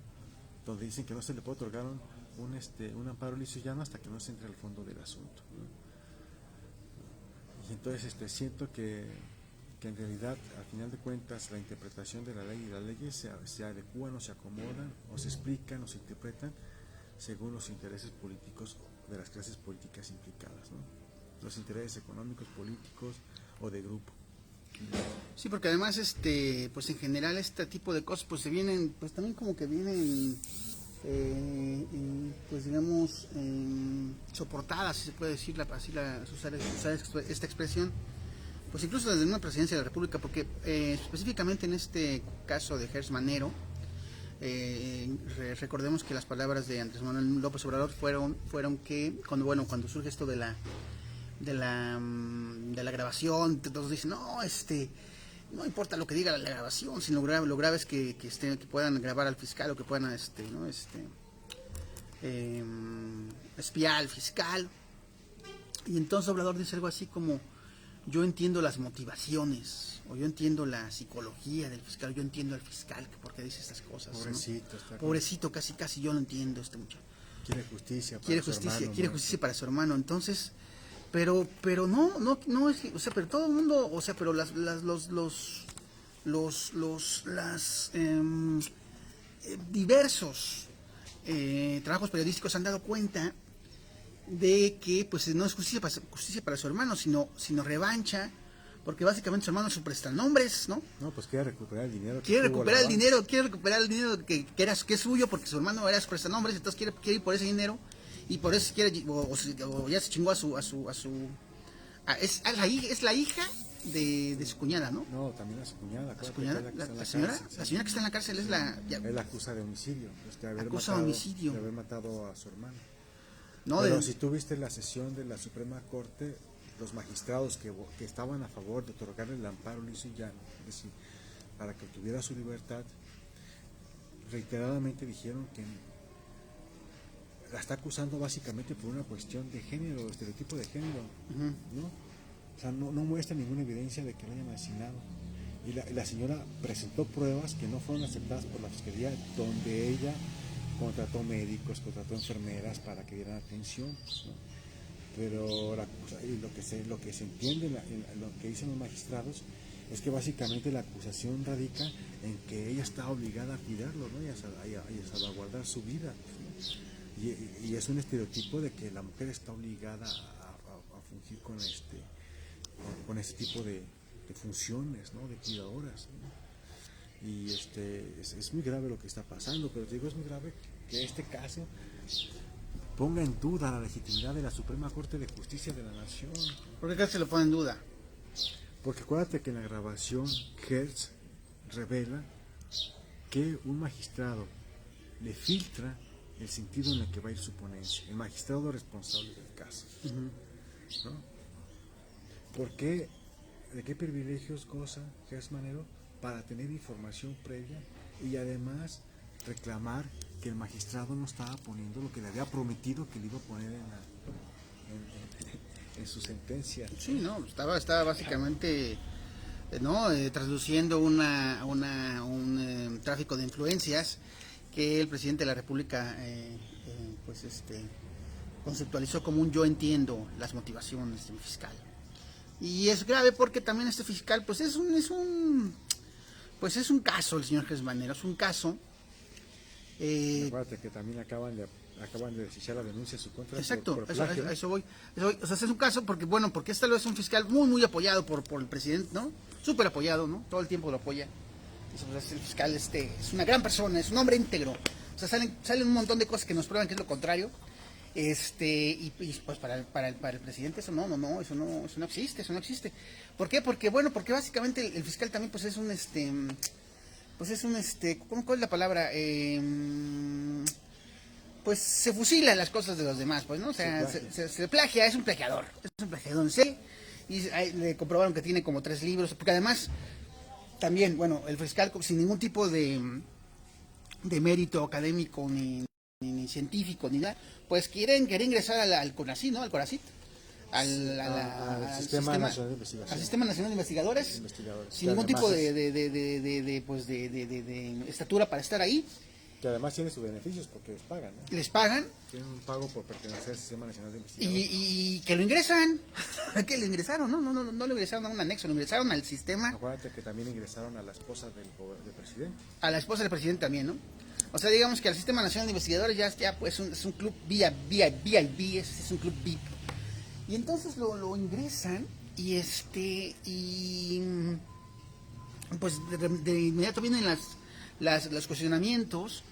[SPEAKER 2] Donde dicen que no se le puede otorgar un amparo liso y llano hasta que no se entre al fondo del asunto, ¿no? Y entonces siento que en realidad, al final de cuentas, la interpretación de la ley y las leyes se adecúan o se acomodan o se explican o se interpretan según los intereses políticos de las clases políticas implicadas, ¿no? Los intereses económicos, políticos o de grupo.
[SPEAKER 1] Sí, porque además, pues en general este tipo de cosas, pues se vienen, pues también como que vienen, pues digamos, soportadas, si se puede decir, usar esta expresión, pues incluso desde una presidencia de la República, porque específicamente en este caso de Gers Manero, recordemos que las palabras de Andrés Manuel López Obrador fueron que cuando surge esto de la grabación, todos dicen, no importa lo que diga la grabación, sino lo grave es que puedan grabar al fiscal, o que puedan espiar al fiscal. Y entonces Obrador dice algo así como: yo entiendo las motivaciones, o yo entiendo la psicología del fiscal, yo entiendo al fiscal que por qué dice estas cosas,
[SPEAKER 2] Pobrecito,
[SPEAKER 1] ¿no? Pobrecito, casi yo lo entiendo, este muchacho.
[SPEAKER 2] Quiere justicia
[SPEAKER 1] para su hermano. Entonces, pero no es, o sea, pero todo el mundo, o sea, pero diversos trabajos periodísticos han dado cuenta de que pues no es justicia para su hermano, sino revancha, porque básicamente su hermano es un prestanombres, ¿no?
[SPEAKER 2] No, pues quiere recuperar el dinero.
[SPEAKER 1] Quiere recuperar el dinero que es suyo, porque su hermano era su prestanombres, entonces quiere ir por ese dinero, y por eso quiere, o ya se chingó es la hija de su cuñada, ¿no?
[SPEAKER 2] No, también a su cuñada.
[SPEAKER 1] La señora que está en la cárcel es la...
[SPEAKER 2] Él acusa de homicidio, de haber matado a su hermano. No, pero si tú viste la sesión de la Suprema Corte, los magistrados que estaban a favor de otorgarle el amparo liso y llano, es decir, para que obtuviera su libertad, reiteradamente dijeron que la está acusando básicamente por una cuestión de género, estereotipo de género, ¿no? O sea, no muestra ninguna evidencia de que la hayan asesinado. Y la señora presentó pruebas que no fueron aceptadas por la fiscalía, donde ella contrató médicos, contrató enfermeras para que dieran atención, ¿no? Pero lo que se entiende, lo que dicen los magistrados, es que básicamente la acusación radica en que ella está obligada a cuidarlo, ¿no? y a salvaguardar su vida, ¿no? Y es un estereotipo de que la mujer está obligada a fungir con este tipo de funciones, ¿no? De cuidadoras, ¿no? Y es muy grave lo que está pasando, pero te digo, es muy grave que este caso ponga en duda la legitimidad de la Suprema Corte de Justicia de la Nación.
[SPEAKER 1] ¿Por qué se lo pone en duda?
[SPEAKER 2] Porque acuérdate que en la grabación Hertz revela que un magistrado le filtra el sentido en el que va a ir su ponencia, el magistrado responsable del caso. ¿No? ¿Por qué? ¿De qué privilegios goza Hertz Manero para tener información previa y además reclamar que el magistrado no estaba poniendo lo que le había prometido que le iba a poner en su sentencia?
[SPEAKER 1] Sí, no, estaba básicamente traduciendo un tráfico de influencias que el presidente de la República conceptualizó como un yo entiendo las motivaciones de mi fiscal. Y es grave porque también este fiscal pues es un caso, el señor Hertz Manero, es un caso.
[SPEAKER 2] Acuérdate que también acaban de desechar la denuncia en su contra.
[SPEAKER 1] Exacto,
[SPEAKER 2] por plagio.
[SPEAKER 1] eso voy. O sea, es un caso porque esta vez es un fiscal muy apoyado por el presidente, ¿no? Súper apoyado, ¿no? Todo el tiempo lo apoya. Entonces, el fiscal es una gran persona, es un hombre íntegro. O sea, salen un montón de cosas que nos prueban que es lo contrario. Y pues para el presidente eso no existe, eso no existe. ¿Por qué? Porque básicamente el fiscal también pues es ¿cuál es la palabra? Pues se fusila las cosas de los demás, pues, ¿no? O sea, se plagia, es un plagiador en sí. Y le comprobaron que tiene como 3 libros, porque además también, el fiscal sin ningún tipo de mérito académico ni científico ni nada, pues quiere ingresar al CONACYT, ¿no? Al CONACYT, al Sistema Nacional de Investigación. Al Sistema Nacional de Investigadores. Sin ningún tipo de estatura para estar ahí.
[SPEAKER 2] Que además tiene sus beneficios porque les pagan, ¿no?
[SPEAKER 1] Les pagan.
[SPEAKER 2] Tienen un pago por pertenecer al Sistema Nacional de Investigadores.
[SPEAKER 1] Y que lo ingresan. Que lo ingresaron, no lo ingresaron a un anexo, lo ingresaron al sistema.
[SPEAKER 2] Acuérdate que también ingresaron a la esposa del presidente.
[SPEAKER 1] A la esposa del presidente también, ¿no? O sea, digamos que el Sistema Nacional de Investigadores ya pues es un club VIP, es un club VIP. Y entonces lo ingresan y pues de inmediato vienen los cuestionamientos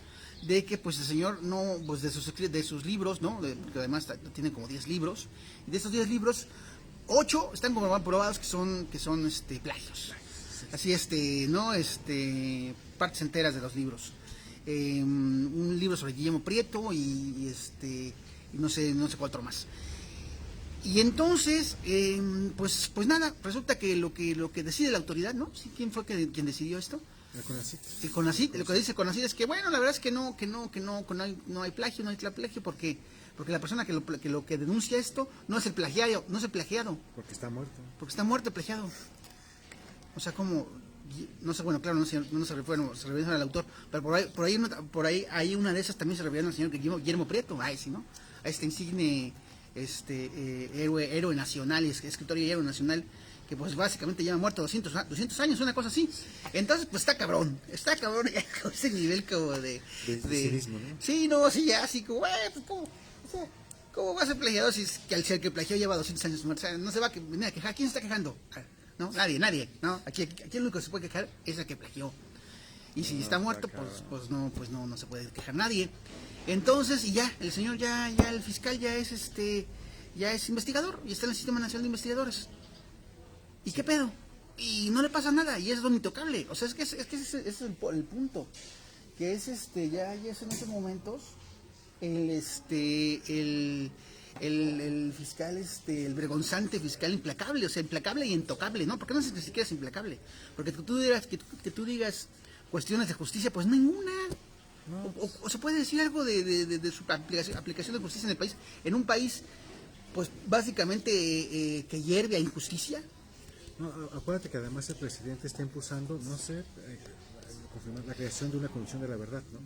[SPEAKER 1] de que pues el señor no, pues de sus libros, ¿no? Que además tiene como 10 libros, y de esos 10 libros 8 están como probados que son plagios. Así partes enteras de los libros. Un libro sobre Guillermo Prieto y no sé cuál otro más. Y entonces, pues nada, resulta que lo que decide la autoridad, ¿no? ¿Sí? ¿Quién fue quien decidió esto?
[SPEAKER 2] El CONACYT.
[SPEAKER 1] El CONACYT. Lo que dice el CONACYT es que, la verdad es que no hay plagio, porque la persona que lo que denuncia esto no es el plagiado,
[SPEAKER 2] Porque está muerto.
[SPEAKER 1] Porque está muerto el plagiado. O sea, como, no sé, claro, no se refieren al autor, pero por ahí hay una de esas también se refieren al señor Guillermo Prieto, sí, ¿no? A este insigne héroe nacional, escritor y héroe nacional, que pues básicamente lleva muerto 200 años, una cosa así. Entonces pues está cabrón ya con ese nivel como de
[SPEAKER 2] cinismo, ¿no?
[SPEAKER 1] Sí, no, sí, ya así como, pues ¿cómo va a ser plagiador si el que plagió lleva 200 años muerto? O sea, no se va a venir a quejar. ¿Quién se está quejando? ¿No? Nadie, ¿no? Aquí el único que se puede quejar es el que plagió. Y si está muerto, pues no se puede quejar nadie. Entonces, y ya, el señor el fiscal ya es investigador y está en el Sistema Nacional de Investigadores. ¿Y qué pedo? Y no le pasa nada, y es don intocable. O sea, es que ese es el punto. Que es ya es en esos momentos el fiscal, el vergonzante fiscal implacable, o sea, implacable y intocable, ¿no? Porque no sé si siquiera es implacable. Porque que tú digas cuestiones de justicia, pues ninguna.
[SPEAKER 2] No,
[SPEAKER 1] o se puede decir algo de su aplicación de justicia en el país, en un país, pues básicamente que hierve a injusticia.
[SPEAKER 2] no, acuérdate que además el presidente está impulsando, no sé, confirmar la creación de una comisión de la verdad, ¿no?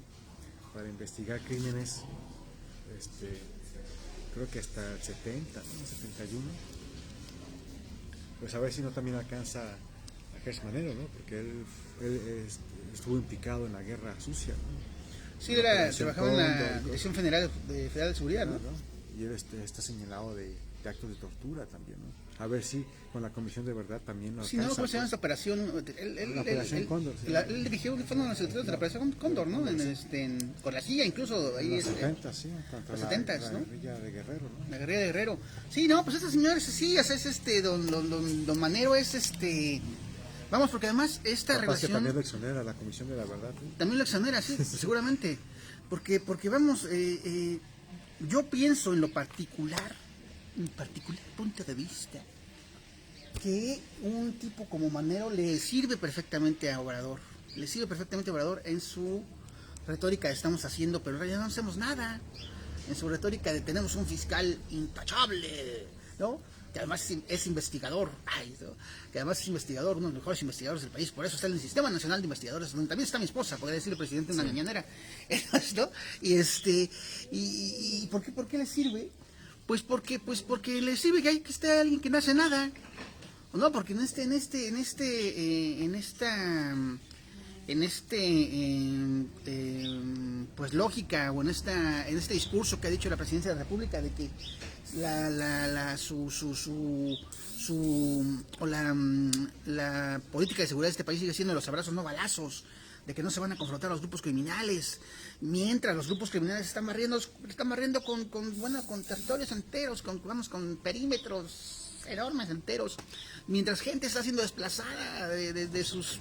[SPEAKER 2] Para investigar crímenes, creo que hasta el 70, ¿no? 71. Pues a ver si no también alcanza a Gertz Manero, ¿no? Porque él estuvo implicado en la guerra sucia, ¿no?
[SPEAKER 1] Sí,
[SPEAKER 2] En la
[SPEAKER 1] trabajaba en la Dirección Federal de Seguridad, ¿no?
[SPEAKER 2] Claro, y él está señalado de actos de tortura también, ¿no? A ver si con la comisión de verdad también lo
[SPEAKER 1] Sí,
[SPEAKER 2] alcanza.
[SPEAKER 1] no, ¿cómo se llama esta operación?
[SPEAKER 2] La operación Cóndor. Sí.
[SPEAKER 1] Él dirigió uno de los secretarios de la operación Cóndor, ¿no? Con la CIA incluso.
[SPEAKER 2] En
[SPEAKER 1] Ahí,
[SPEAKER 2] los 70, sí, contra
[SPEAKER 1] los
[SPEAKER 2] la
[SPEAKER 1] 70,
[SPEAKER 2] la
[SPEAKER 1] ¿no?
[SPEAKER 2] guerrilla de Guerrero, ¿no?
[SPEAKER 1] La guerrilla de Guerrero. Sí, no, pues este señor, sí, es don Manero es Vamos, porque además esta
[SPEAKER 2] Capaz
[SPEAKER 1] relación...
[SPEAKER 2] que también lo exonera la comisión de la verdad, ¿no?
[SPEAKER 1] También lo exonera, sí, seguramente. Porque vamos, yo pienso en lo particular, mi particular punto de vista, que un tipo como Manero le sirve perfectamente a Obrador. Le sirve perfectamente a Obrador en su retórica de estamos haciendo, pero en realidad no hacemos nada. En su retórica de tenemos un fiscal intachable, ¿no? Que además es investigador, ¿no? Que además es investigador, uno de los mejores investigadores del país, por eso está en el Sistema Nacional de Investigadores, donde también está mi esposa, podría decir el presidente en una mañanera, ¿no? Y ¿por qué le sirve? Pues porque le sirve que hay que esté alguien que no hace nada, no, porque en pues lógica o en este discurso que ha dicho la presidencia de la República de que la política de seguridad de este país sigue siendo los abrazos no balazos, de que no se van a confrontar a los grupos criminales, mientras los grupos criminales están barriendo con territorios enteros, con perímetros enormes enteros, mientras gente está siendo desplazada de sus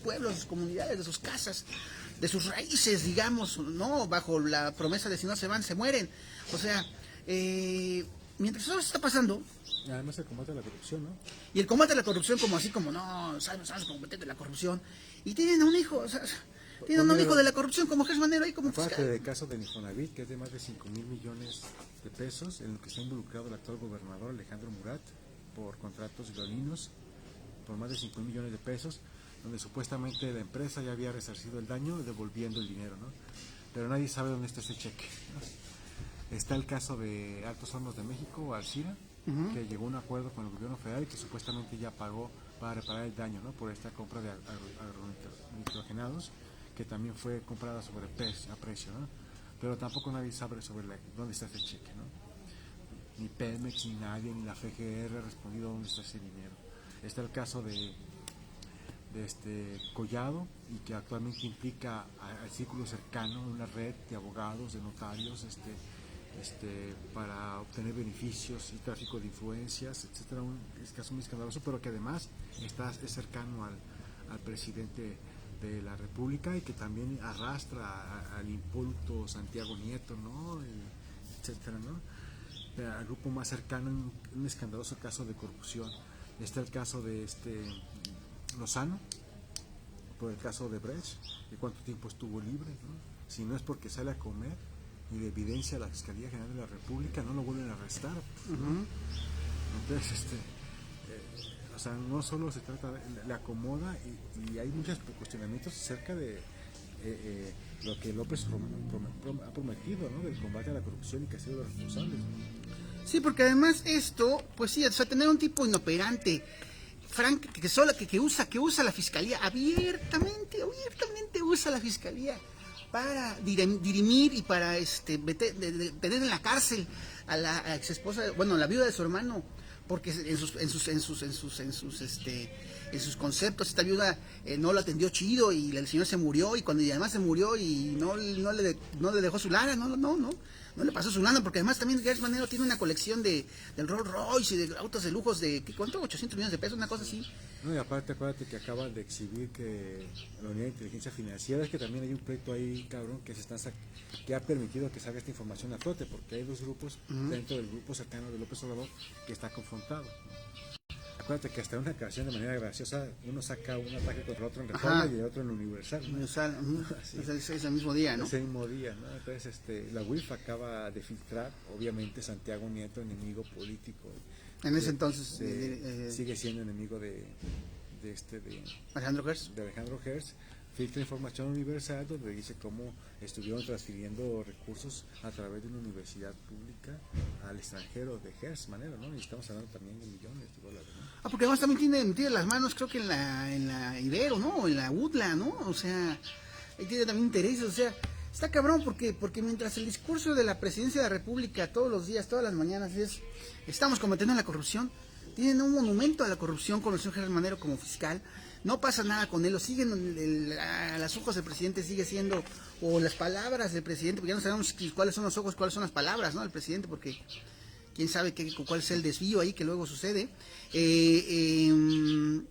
[SPEAKER 1] pueblos, de sus comunidades, de sus casas, de sus raíces, digamos, no bajo la promesa de si no se van, se mueren. O sea, mientras todo eso está pasando,
[SPEAKER 2] Y además el combate a la corrupción, ¿no?
[SPEAKER 1] y el combate a la corrupción como así como no sabemos combatir la corrupción, y tienen a un hijo, o sea, tienen a un hijo de la corrupción como Gertz Manero ahí como
[SPEAKER 2] Aparte
[SPEAKER 1] fiscal.
[SPEAKER 2] del caso de Infonavit, que es de más de 5,000 millones de pesos, en el que está involucrado el actual gobernador Alejandro Murat por contratos leoninos por más de 5,000 millones de pesos, donde supuestamente la empresa ya había resarcido el daño devolviendo el dinero, ¿no? Pero nadie sabe dónde está ese cheque, ¿no? Está el caso de Altos Hornos de México, Alcira, que llegó a un acuerdo con el gobierno federal y que supuestamente ya pagó para reparar el daño, ¿no? Por esta compra de agronitrogenados, que también fue comprada a precio, ¿no? Pero tampoco nadie sabe sobre dónde está ese cheque, ¿no? Ni Pemex, ni nadie, ni la FGR ha respondido dónde está ese dinero. Está el caso de Collado, y que actualmente implica al círculo cercano, una red de abogados, de notarios, para obtener beneficios y tráfico de influencias, etcétera. Es caso muy escandaloso, pero que además es cercano al presidente de la República y que también arrastra al impoluto Santiago Nieto, ¿no? Etcétera, ¿no? Al grupo más cercano en un escandaloso caso de corrupción. Está el caso de Lozano, por el caso de Brecht, de cuánto tiempo estuvo libre, ¿no? Si no es porque sale a comer y de evidencia a la Fiscalía General de la República, no lo vuelven a arrestar. ¿No? Entonces, o sea, no solo se trata le acomoda y hay muchos cuestionamientos acerca de lo que López ha prometido, ¿no? Del combate a la corrupción y castigo de los responsables, ¿no?
[SPEAKER 1] Sí, porque además esto, pues sí, o sea, tener un tipo inoperante, Frank, que usa la fiscalía abiertamente usa la fiscalía para dirimir y para tener en la cárcel a la ex esposa, bueno, la viuda de su hermano, porque en sus conceptos esta viuda no lo atendió chido y el señor se murió, y cuando además se murió y no le dejó su lana, no le pasó su lana, porque además también Gertz Manero tiene una colección del Rolls Royce y de autos de lujos de, ¿cuánto? 800 millones de pesos, una cosa así.
[SPEAKER 2] No, y aparte, acuérdate que acaban de exhibir que la Unidad de Inteligencia Financiera, es que también hay un pleito ahí, cabrón, que ha permitido que salga esta información a flote, porque hay dos grupos dentro del grupo cercano de López Obrador que está confrontado, ¿no? acuérdate que hasta una ocasión de manera graciosa uno saca un ataque contra otro en Reforma y el otro en Universal, ¿no?
[SPEAKER 1] Universal, es el mismo día, ¿no?
[SPEAKER 2] Ese mismo día, ¿no? Entonces la UIF acaba de filtrar, obviamente Santiago Nieto, enemigo político.
[SPEAKER 1] En ese entonces
[SPEAKER 2] sigue siendo enemigo de
[SPEAKER 1] Alejandro Gertz.
[SPEAKER 2] De Alejandro Gertz. Filtra información universal donde dice cómo estuvieron transfiriendo recursos a través de una universidad pública al extranjero de Gertz manera, ¿no? Y estamos hablando también de millones de dólares, ¿no?
[SPEAKER 1] Porque además también tiene metidas las manos, creo que en la Ibero, ¿no? O en la UDLA, ¿no? O sea, ahí tiene también intereses, o sea, está cabrón porque mientras el discurso de la presidencia de la República todos los días, todas las mañanas es, estamos combatiendo la corrupción, tienen un monumento a la corrupción con el señor Gertz Manero como fiscal, no pasa nada con él, lo siguen a los ojos del presidente sigue siendo, o las palabras del presidente, porque ya no sabemos cuáles son los ojos, cuáles son las palabras, ¿no? Del presidente, porque quién sabe cuál es el desvío ahí que luego sucede. El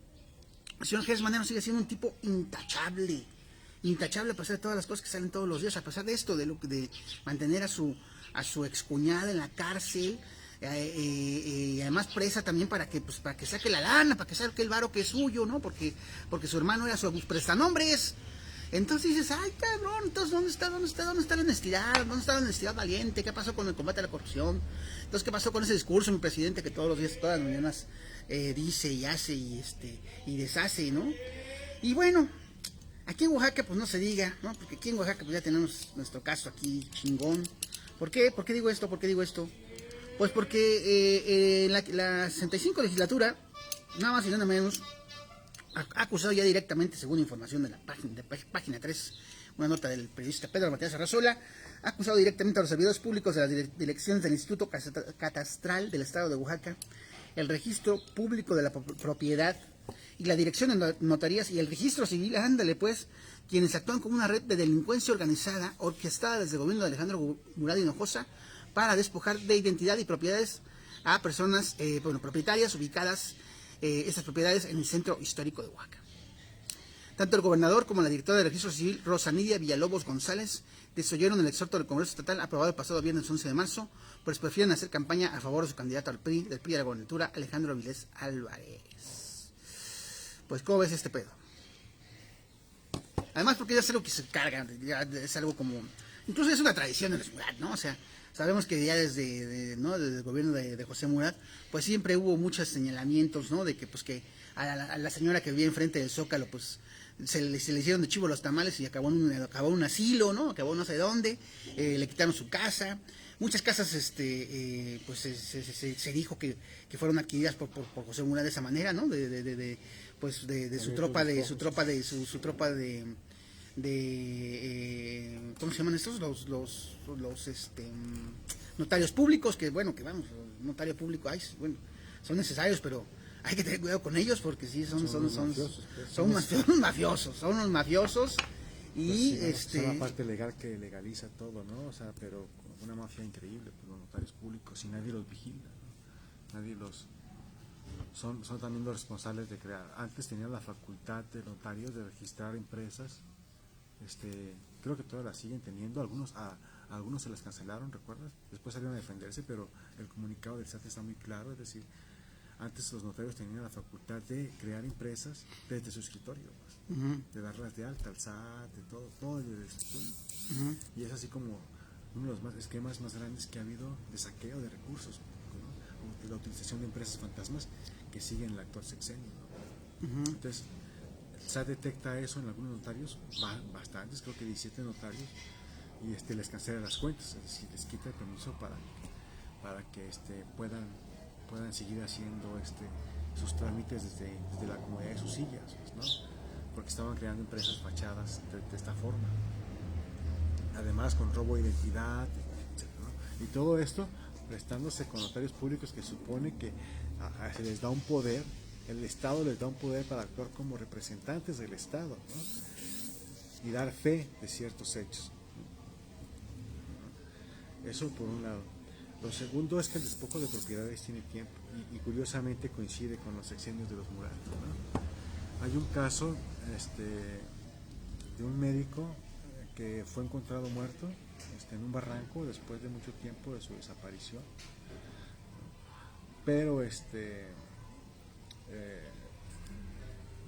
[SPEAKER 1] señor Gertz Manero sigue siendo un tipo intachable a pesar de todas las cosas que salen todos los días, a pesar de esto, de mantener a su excuñada en la cárcel, y además presa también para que saque la lana, para que saque el varo que es suyo, ¿no? Porque su hermano era su prestanombres. Entonces dices, ay cabrón, entonces ¿dónde está la honestidad? ¿Dónde está la honestidad valiente? ¿Qué pasó con el combate a la corrupción? Entonces, ¿qué pasó con ese discurso, mi presidente, que todos los días, todas las mañanas dice y hace y deshace, ¿no? Y bueno, aquí en Oaxaca pues no se diga, ¿no? Porque aquí en Oaxaca pues ya tenemos nuestro caso aquí chingón. ¿Por qué? ¿Por qué digo esto? Pues porque la 65 legislatura, nada más y nada menos, ha acusado ya directamente, según información de la página 3, una nota del periodista Pedro Matías Arrazola, ha acusado directamente a los servidores públicos de las direcciones del Instituto Catastral del Estado de Oaxaca, el registro público de la propiedad y la dirección de notarías y el registro civil, ándale pues, quienes actúan como una red de delincuencia organizada orquestada desde el gobierno de Alejandro Murat Hinojosa para despojar de identidad y propiedades a personas propietarias ubicadas estas propiedades en el centro histórico de Oaxaca. Tanto el gobernador como la directora del registro civil, Rosa Nidia Villalobos González, desoyeron el exhorto del Congreso Estatal aprobado el pasado viernes 11 de marzo, pues prefieren hacer campaña a favor de su candidato del PRI a la gobernatura, Alejandro Avilés Álvarez. Pues, ¿cómo ves este pedo? Además, porque ya es algo que se carga, ya es algo como... Incluso es una tradición en la ciudad, ¿no? O sea, sabemos que ya desde el gobierno de José Murat, pues siempre hubo muchos señalamientos, ¿no? De que, pues, que a la señora que vivía enfrente del Zócalo, pues, se le hicieron de chivo los tamales y acabó en un asilo, ¿no? Acabó no sé dónde, le quitaron su casa. Muchas casas, pues, se dijo que fueron adquiridas por José Murat de esa manera, ¿no? De su tropa ¿cómo se llaman estos? Los notarios públicos, que bueno, notario público, bueno, son necesarios, pero hay que tener cuidado con ellos porque sí son unos mafiosos y
[SPEAKER 2] pues sí, es la parte legal que legaliza todo, ¿no? O sea, pero una mafia increíble, pues, los notarios públicos, y nadie los vigila, ¿no? Nadie los... Son también los responsables de crear. Antes tenían la facultad de notarios de registrar empresas, creo que todas las siguen teniendo, algunos se las cancelaron, ¿recuerdas? Después salieron a defenderse, pero el comunicado del SAT está muy claro, es decir, antes los notarios tenían la facultad de crear empresas desde su escritorio, pues, de darlas de alta al SAT, de todo desde el escritorio. Y es así como uno de los esquemas más grandes que ha habido de saqueo de recursos, ¿no? De la utilización de empresas fantasmas que siguen el actual sexenio, ¿no? Entonces, el SAT detecta eso en algunos notarios, bastantes, creo que 17 notarios, y les cancela las cuentas, es decir, les quita el permiso para que puedan seguir haciendo sus trámites desde la comodidad de sus sillas, pues, ¿no? Porque estaban creando empresas fachadas de esta forma, además con robo de identidad, etc., ¿no? Y todo esto prestándose con notarios públicos que supone que se les da un poder, el Estado les da un poder para actuar como representantes del Estado, ¿no? Y dar fe de ciertos hechos. Eso por un lado. Lo segundo es que el despojo de propiedades tiene tiempo y curiosamente coincide con los sexenios de los Murat, ¿no? Hay un caso de un médico que fue encontrado muerto en un barranco después de mucho tiempo de su desaparición, pero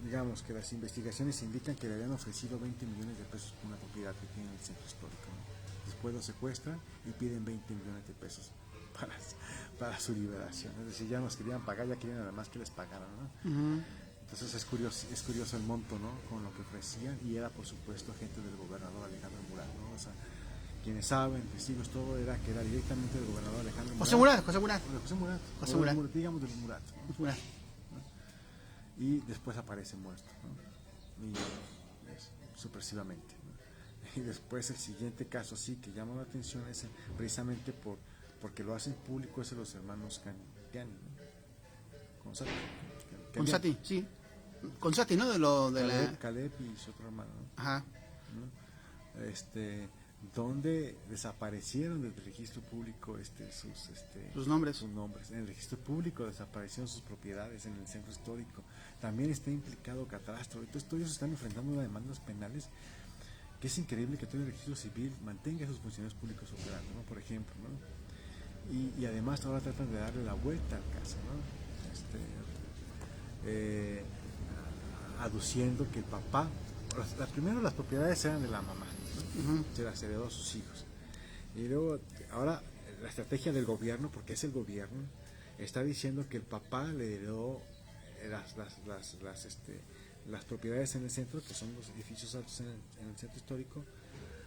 [SPEAKER 2] digamos que las investigaciones indican que le habían ofrecido 20 millones de pesos por una propiedad que tiene en el centro histórico, ¿no? Después lo secuestran y piden 20 millones de pesos para, para su liberación. Es decir, ya nos querían pagar, ya querían además que les pagaran, ¿no? Entonces es curioso el monto, ¿no? Con lo que ofrecían, y era por supuesto gente del gobernador Alejandro Murat, ¿no? O sea, quienes saben, testigos, todo era que era directamente del gobernador Alejandro Murat.
[SPEAKER 1] José Murat, José Murat.
[SPEAKER 2] José Murat, digamos del Murat, ¿no?
[SPEAKER 1] Murat.
[SPEAKER 2] Y después aparece muerto, ¿no? Y supresivamente, ¿no? Y después el siguiente caso sí que llama la atención es precisamente porque lo hacen público, es de los hermanos Candiani, ¿no?
[SPEAKER 1] Consati, sí. Consati, ¿no?
[SPEAKER 2] Caleb y su otro hermano, ¿no?
[SPEAKER 1] Ajá.
[SPEAKER 2] ¿No? Donde desaparecieron del registro público
[SPEAKER 1] sus nombres.
[SPEAKER 2] En el registro público desaparecieron sus propiedades en el centro histórico. También está implicado Catastro. Entonces todos ellos están enfrentando a demandas penales, que es increíble que todo el registro civil mantenga a sus funcionarios públicos operando, ¿no? Por ejemplo, ¿no? Y además ahora tratan de darle la vuelta al caso, ¿no? Aduciendo que el papá, primero las propiedades eran de la mamá, ¿no? Se las heredó a sus hijos, y luego ahora la estrategia del gobierno, porque es el gobierno, está diciendo que el papá le heredó las propiedades en el centro, que son los edificios altos en el centro histórico,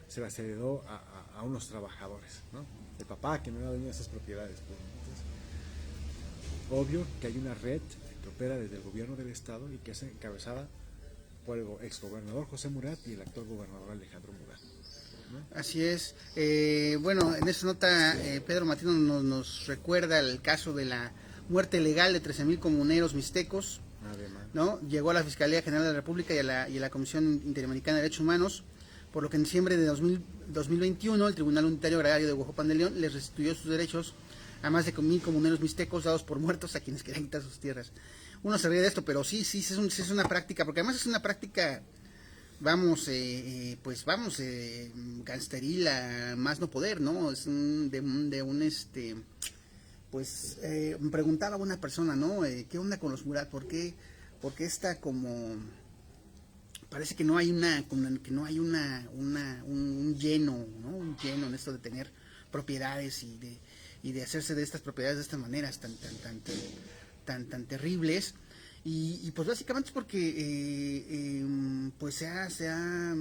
[SPEAKER 2] se las heredó a unos trabajadores, ¿no? El papá, que no era dueño de esas propiedades, pues. Entonces, obvio que hay una red que opera desde el gobierno del estado y que es encabezada por el exgobernador José Murat y el actual gobernador Alejandro Murat, ¿no?
[SPEAKER 1] Así es. Bueno, en esta nota Pedro Matino nos recuerda el caso de la muerte legal de 13,000 comuneros mixtecos, ¿no? Llegó a la Fiscalía General de la República y a la Comisión Interamericana de Derechos Humanos, por lo que en diciembre de 2021 el Tribunal Unitario Agrario de Huajuapan de León les restituyó sus derechos a más de 1,000 comuneros mixtecos dados por muertos a quienes querían quitar sus tierras. Uno se ríe de esto, pero sí es una práctica, porque además es una práctica, gangsteril a más no poder, ¿no? Es me preguntaba una persona, ¿no? ¿Qué onda con los Murat? ¿Por qué está como parece que no hay un lleno, ¿no? Un lleno en esto de tener propiedades y de hacerse de estas propiedades de estas maneras tan terribles, y pues básicamente es porque pues se ha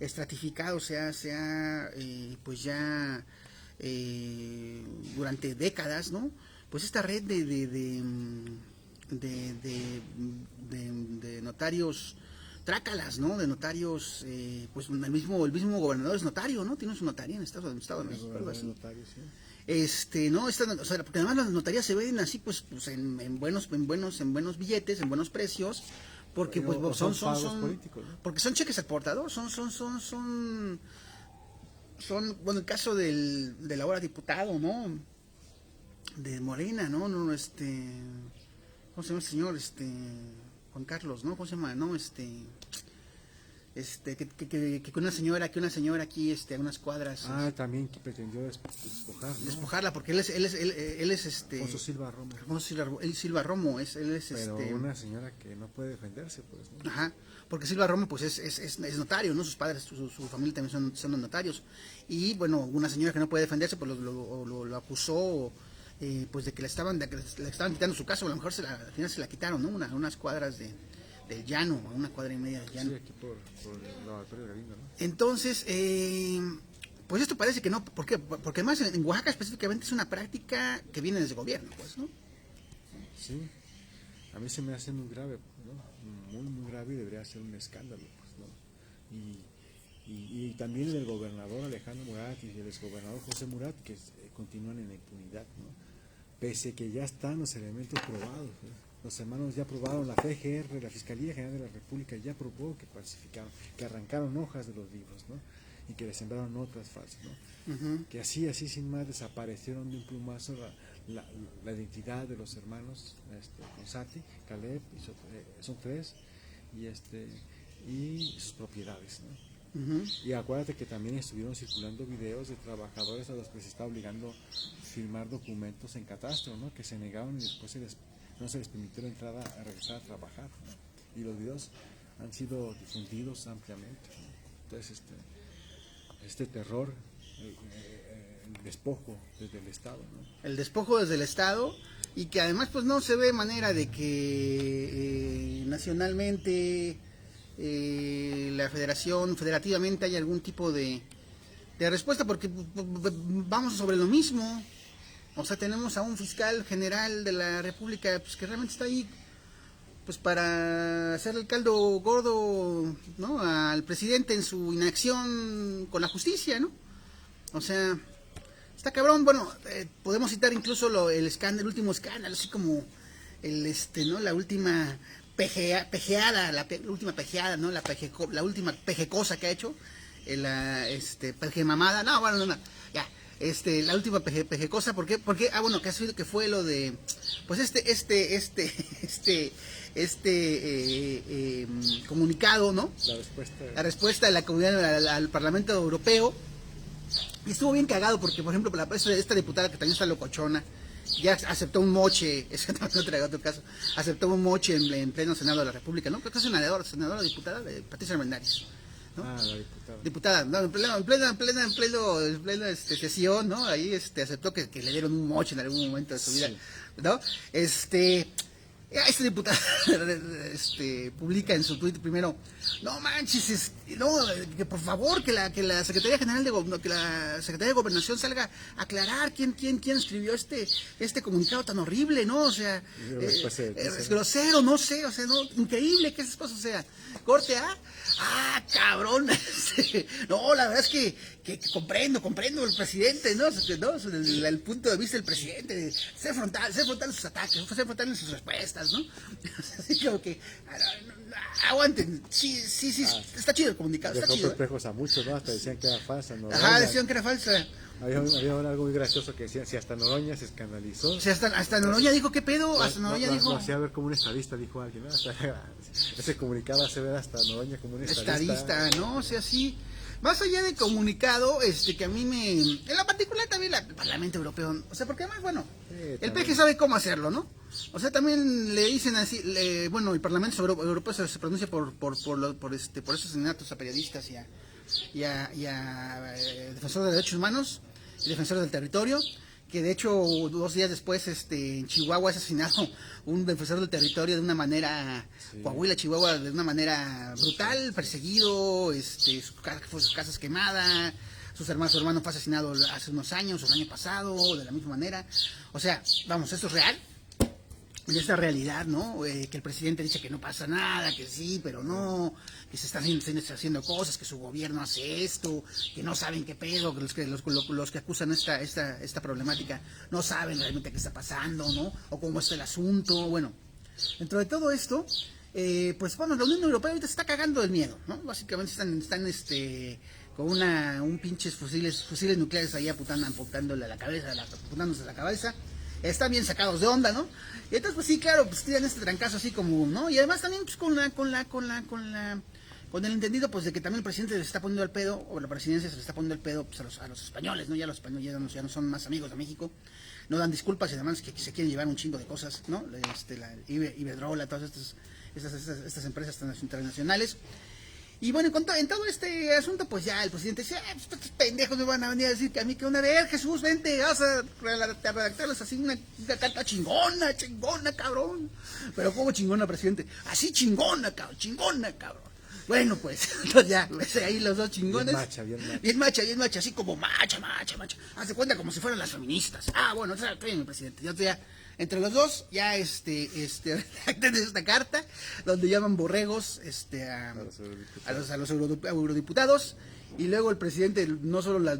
[SPEAKER 1] estratificado, pues ya durante décadas, ¿no? Pues esta red de notarios trácalas, ¿no? De notarios, pues el mismo gobernador es notario, ¿no? Tiene su notaría en Estado de México, algo así.
[SPEAKER 2] Notario, sí.
[SPEAKER 1] ¿No? O sea, porque además las notarías se ven así, pues en buenos billetes, en buenos precios, porque pues son
[SPEAKER 2] políticos, ¿no?
[SPEAKER 1] Porque son cheques al portador, bueno, el caso del ahora diputado, ¿no? De Morena, ¿no? ¿Cómo se llama el señor? Juan Carlos, ¿no? ¿Cómo se llama? ¿No? Que una señora aquí, a unas cuadras.
[SPEAKER 2] También que pretendió despojar, ¿no?
[SPEAKER 1] Despojarla, porque él es
[SPEAKER 2] Alfonso Silva Romo.
[SPEAKER 1] Silva Romo,
[SPEAKER 2] Pero una señora que no puede defenderse, pues, ¿no?
[SPEAKER 1] Ajá, porque Silva Romo, pues, es notario, ¿no? Sus padres, su familia también son notarios. Y, bueno, una señora que no puede defenderse, pues, lo acusó, pues, de que le estaban quitando su casa, o a lo mejor al final se la quitaron, ¿no? Unas cuadras del llano, a una cuadra y media del llano.
[SPEAKER 2] Sí, aquí por el laboratorio de Galindo, ¿no?
[SPEAKER 1] Entonces, pues esto parece que no. ¿Por qué? Porque además en Oaxaca específicamente es una práctica que viene desde el gobierno, pues, ¿no?
[SPEAKER 2] Sí, a mí se me hace muy grave, ¿no? Muy grave, y debería ser un escándalo, pues, ¿no? Y también el gobernador Alejandro Murat y el exgobernador José Murat, que continúan en la impunidad, ¿no? Pese que ya están los elementos probados, ¿no? Los hermanos ya probaron, la FGR, la Fiscalía General de la República ya probó que falsificaron, que arrancaron hojas de los libros, ¿no? Y que les sembraron otras falsas, ¿no? Que así sin más desaparecieron de un plumazo la identidad de los hermanos Consati, Caleb, son tres, y sus propiedades, ¿no? Y acuérdate que también estuvieron circulando videos de trabajadores a los que se está obligando a firmar documentos en catastro, ¿no? Que se negaron y después no se les permitió la entrada a regresar a trabajar, ¿no? Y los videos han sido difundidos ampliamente, ¿no? Entonces este terror, el despojo desde el Estado, ¿no?
[SPEAKER 1] El despojo desde el Estado, y que además pues no se ve manera de que nacionalmente la federación, federativamente haya algún tipo de respuesta, porque vamos sobre lo mismo. O sea, tenemos a un fiscal general de la República pues que realmente está ahí pues para hacerle el caldo gordo, ¿no?, al presidente en su inacción con la justicia, ¿no? O sea, está cabrón. Bueno, podemos citar incluso el último escándalo, así como ¿no?, la última pejeada, última pejeada, ¿no? La última pejecosa que ha hecho, pejemamada, no, bueno, no, ya, la última pejecosa, ¿por qué? Porque, bueno, que fue lo de, pues comunicado, ¿no? La respuesta de la comunidad al Parlamento Europeo. Y estuvo bien cagado porque, por ejemplo, esta diputada que también está locochona, ya aceptó un moche, es otro caso, aceptó un moche en pleno Senado de la República, ¿no? Creo que es senadora diputada de Patricia Armendáriz, ¿no?
[SPEAKER 2] Ah, la diputada.
[SPEAKER 1] Diputada, no, en plena sesión, ¿no? Ahí aceptó que le dieron un moche en algún momento de su vida, ¿no? Esta diputada publica en su Twitter primero, no manches, no, que por favor que la Secretaría General que la Secretaría de Gobernación salga a aclarar quién escribió este comunicado tan horrible, ¿no? O sea, es grosero, no sé, o sea, no, increíble que esas cosas, o sea, corte A, cabrón, no, la verdad es que comprendo el presidente, ¿no? El punto de vista del presidente, ser frontal en sus ataques, ser frontal en sus respuestas, ¿no? Así como que, aguanten, sí, está chido el comunicado, está chido.
[SPEAKER 2] Perplejos a muchos, ¿no? Hasta decían que era falsa, ¿no?
[SPEAKER 1] Ajá, decían que era falsa.
[SPEAKER 2] Había algo muy gracioso que decía, si hasta Noroña se escandalizó.
[SPEAKER 1] O sea, hasta Noroña dijo, ¿qué pedo? Hasta Noroña dijo...
[SPEAKER 2] Lo hacía ver como un estadista, dijo alguien, ¿no? Ese comunicado hace ver hasta Noroña como un
[SPEAKER 1] estadista, ¿no? O sea, sí. Más allá de comunicado, que a mí en lo particular también el Parlamento Europeo, o sea, porque además, bueno, el PG sabe cómo hacerlo, ¿no? O sea, también le dicen así, bueno, el Parlamento Europeo se pronuncia por esos asesinatos a periodistas y a defensores de derechos humanos y defensores del territorio, que de hecho 2 días después en Chihuahua es asesinado un defensor del territorio de una manera, sí. Coahuila, Chihuahua, de una manera brutal, perseguido, su casa es quemada, su hermano fue asesinado hace unos años, o el año pasado, de la misma manera. O sea, vamos, esto es real. En esta realidad, ¿no? Que el presidente dice que no pasa nada, que sí, pero no, que se están haciendo cosas, que su gobierno hace esto, que no saben qué pedo, que los que acusan esta problemática no saben realmente qué está pasando, ¿no? O cómo está el asunto. Bueno, dentro de todo esto, pues bueno, la Unión Europea ahorita se está cagando del miedo, ¿no? Básicamente están con un pinches fusiles nucleares ahí apuntándole a la cabeza, apuntándose a la cabeza. Están bien sacados de onda, ¿no? Y entonces, pues sí, claro, pues tiran este trancazo así como, ¿no? Y además también pues con el entendido pues de que también el presidente se le está poniendo el pedo, o la presidencia se le está poniendo el pedo pues a los españoles, ¿no? Ya los españoles ya no son más amigos de México, no dan disculpas y además que se quieren llevar un chingo de cosas, ¿no? La Iberdrola, todas estas empresas internacionales. Y bueno, en todo este asunto, pues ya el presidente decía, pues estos pendejos me van a venir a decir que a mí que una vez, Jesús, vente, vas a redactarles así una carta chingona, cabrón. Pero ¿cómo chingona, presidente? Así chingona, cabrón. Bueno, pues, entonces ya, ves ahí los dos chingones. Bien macha, así como macha. Haz de cuenta como si fueran las feministas. Bueno, o sea, mi presidente, ya entre los dos ya redactan esta carta donde llaman borregos a los eurodiputados, y luego el presidente no solo la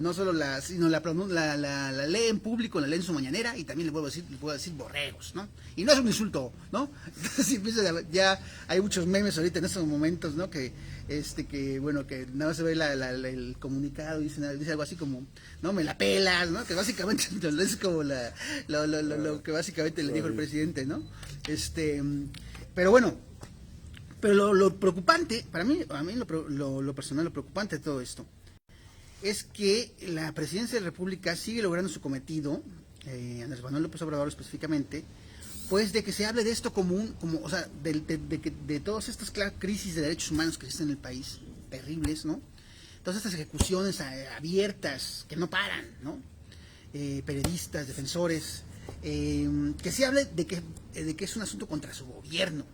[SPEAKER 1] lee en público, la lee en su mañanera, y también le puedo decir borregos, ¿no? Y no es un insulto, ¿no? Entonces ya hay muchos memes ahorita en estos momentos, ¿no? Que bueno, que nada más se ve el comunicado y dice algo así como, no, me la pelas, ¿no? Que básicamente es como lo que básicamente le dijo el presidente, ¿no? Pero bueno, lo preocupante, para mí lo personal, lo preocupante de todo esto es que la presidencia de la República sigue logrando su cometido, Andrés Manuel López Obrador específicamente, pues de que se hable de esto o sea, de todas estas crisis de derechos humanos que existen en el país, terribles, ¿no? Todas estas ejecuciones abiertas que no paran, ¿no? Periodistas, defensores, que se hable de que es un asunto contra su gobierno,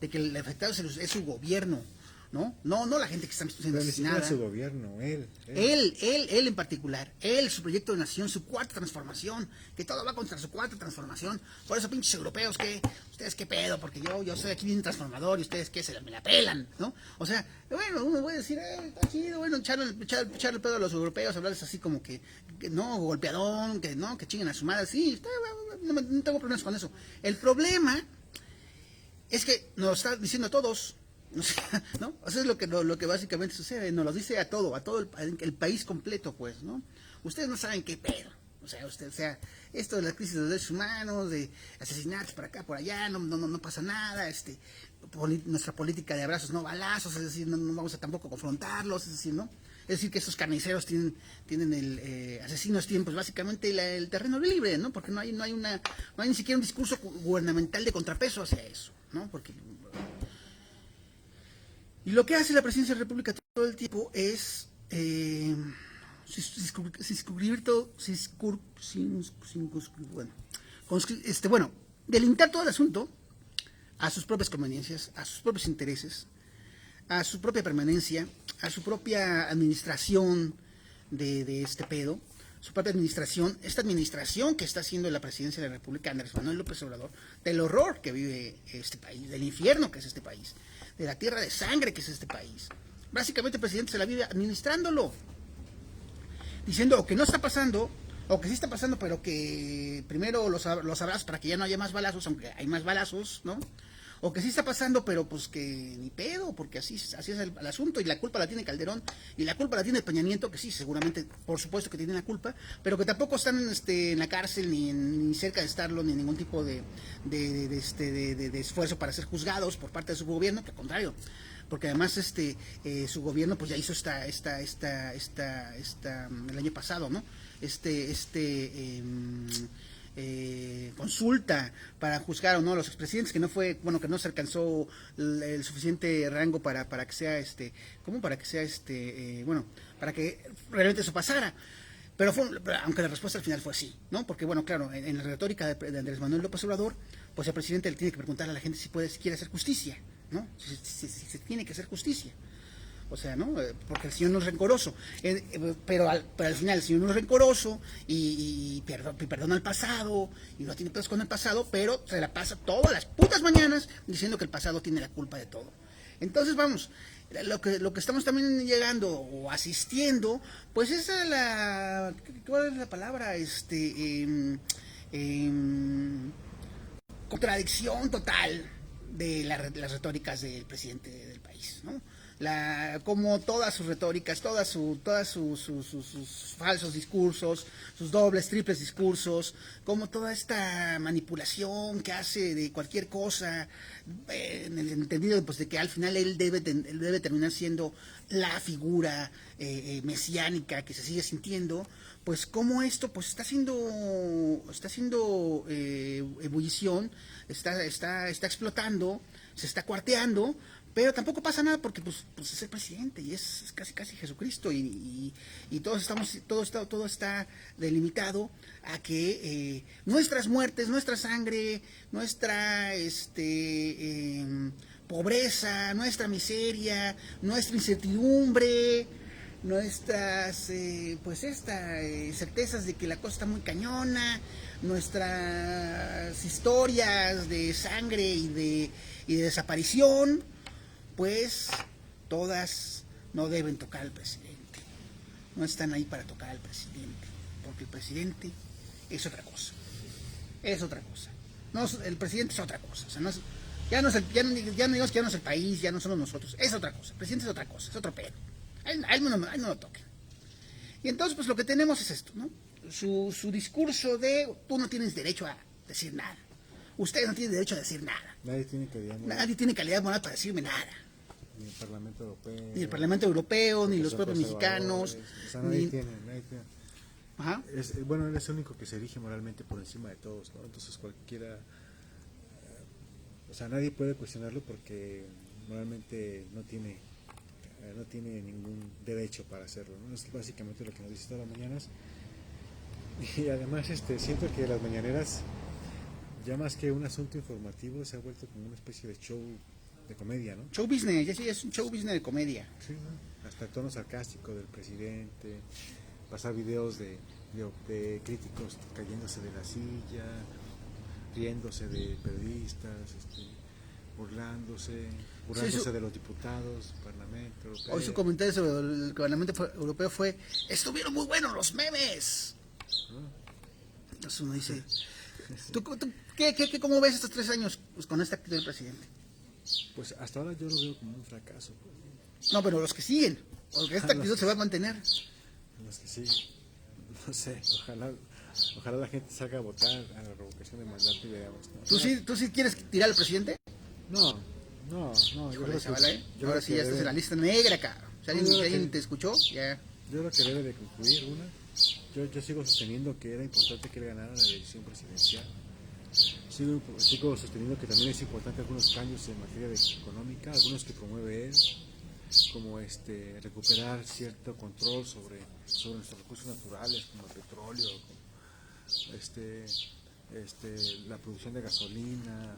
[SPEAKER 1] de que el afectado es su gobierno, ¿no? No la gente que está siendo asesinada.
[SPEAKER 2] Su gobierno, él
[SPEAKER 1] En particular, su proyecto de nación, su cuarta transformación, que todo va contra su cuarta transformación. Por eso, pinches europeos, ustedes qué pedo, porque yo soy aquí bien transformador y ustedes qué, me la pelan, ¿no? O sea, bueno, uno puede decir, está chido, bueno, echarle el pedo a los europeos, hablarles así como que no, golpeadón, que no, que chinguen a su madre, sí, no tengo problemas con eso. El problema es que nos lo está diciendo a todos. O sea, ¿no? O sea, es lo que básicamente sucede, nos lo dice a todo el país completo, pues, ¿no? Ustedes no saben qué pedo. O sea, esto de la crisis de los derechos humanos, de asesinatos por acá, por allá, no pasa nada, nuestra política de abrazos, no balazos, es decir, no vamos a tampoco confrontarlos, es decir, ¿no? Es decir, que estos carniceros tienen asesinos tienen pues básicamente el terreno libre, ¿no? Porque no hay ni siquiera un discurso gubernamental de contrapeso hacia eso, ¿no? Porque y lo que hace la presidencia de la República todo el tiempo es delimitar todo el asunto a sus propias conveniencias, a sus propios intereses, a su propia permanencia, a su propia administración de este pedo, su propia administración, esta administración que está haciendo la presidencia de la República, Andrés Manuel López Obrador, del horror que vive este país, del infierno que es este país, de la tierra de sangre que es este país. Básicamente el presidente se la vive administrándolo, diciendo o que no está pasando, o que sí está pasando, pero que primero los abrazos para que ya no haya más balazos, aunque hay más balazos, ¿no? O que sí está pasando, pero pues que ni pedo, porque así es el asunto, y la culpa la tiene Calderón, y la culpa la tiene Peña Nieto, que sí, seguramente, por supuesto que tienen la culpa, pero que tampoco están en la cárcel, ni cerca de estarlo, ni ningún tipo de esfuerzo para ser juzgados por parte de su gobierno, que al contrario, porque además su gobierno pues ya hizo el año pasado, ¿no? Consulta para juzgar o no a los expresidentes, que no fue, bueno, que no se alcanzó el suficiente rango para que sea para que realmente eso pasara. Pero aunque la respuesta al final fue sí, ¿no? Porque, bueno, claro, en la retórica de Andrés Manuel López Obrador, pues el presidente le tiene que preguntar a la gente si quiere hacer justicia, ¿no? Si se tiene que hacer justicia. O sea, ¿no? Porque el señor no es rencoroso. Pero al final el señor no es rencoroso y perdona el pasado y no tiene pedos con el pasado, pero se la pasa todas las putas mañanas diciendo que el pasado tiene la culpa de todo. Entonces, vamos, lo que estamos también llegando o asistiendo, pues es ¿cuál es la palabra? Contradicción total de las retóricas del presidente del país, ¿no? Como todas sus retóricas, todas sus falsos discursos, sus dobles, triples discursos, como toda esta manipulación que hace de cualquier cosa, en el entendido pues, de que al final él debe terminar siendo la figura mesiánica que se sigue sintiendo, pues como esto pues está haciendo ebullición, está explotando, se está cuarteando, pero tampoco pasa nada porque pues es el presidente y es casi Jesucristo y todo está delimitado a que nuestras muertes, nuestra sangre, nuestra pobreza, nuestra miseria, nuestra incertidumbre, nuestras certezas de que la cosa está muy cañona, nuestras historias de sangre y de desaparición, pues todas no deben tocar al presidente, no están ahí para tocar al presidente, porque el presidente es otra cosa, no, el presidente es otra cosa, o sea, ya no digamos que ya no es el país, ya no somos nosotros, es otra cosa, el presidente es otra cosa, es otro pedo, a él no lo toquen. Y entonces pues lo que tenemos es esto, ¿no? Su discurso de tú no tienes derecho a decir nada, ustedes no tienen derecho a decir nada, nadie tiene calidad moral para decirme nada, ni el Parlamento Europeo, ni los propios mexicanos,
[SPEAKER 2] o sea, nadie tiene.
[SPEAKER 1] Ajá.
[SPEAKER 2] Bueno, él es el único que se erige moralmente por encima de todos, ¿no? Entonces cualquiera o sea, nadie puede cuestionarlo porque moralmente no tiene ningún derecho para hacerlo, ¿no? Es básicamente lo que nos dice todas las mañanas. Y además siento que las mañaneras, ya más que un asunto informativo, se ha vuelto como una especie de show de comedia, ¿no?
[SPEAKER 1] Show business, ya sí, es un show business de comedia.
[SPEAKER 2] Sí, ¿no? Hasta el tono sarcástico del presidente, pasar videos de críticos cayéndose de la silla, riéndose de periodistas, burlándose
[SPEAKER 1] Sí,
[SPEAKER 2] de los diputados, Parlamento Europeo.
[SPEAKER 1] hoy su comentario sobre el Parlamento Europeo fue: estuvieron muy buenos los memes. Entonces uno dice, ¿tú cómo ves estos 3 años pues, con esta actitud del presidente?
[SPEAKER 2] Pues hasta ahora yo lo veo como un fracaso. Pues.
[SPEAKER 1] No, pero los que siguen, porque esta actitud se va a mantener.
[SPEAKER 2] Los que siguen, no sé, ojalá la gente salga a votar a la revocación de mandato y veamos, ¿no?
[SPEAKER 1] ¿Tú sí quieres tirar al presidente?
[SPEAKER 2] No, yo creo que,
[SPEAKER 1] Ahora sí ya estás en la lista negra acá. Si alguien te escuchó, ya.
[SPEAKER 2] Yo creo que debe de concluir una. Yo sigo sosteniendo que era importante que él ganara la elección presidencial. Sigo sosteniendo que también es importante algunos cambios en materia económica, algunos que promueve él, como recuperar cierto control sobre nuestros recursos naturales, como el petróleo, como la producción de gasolina,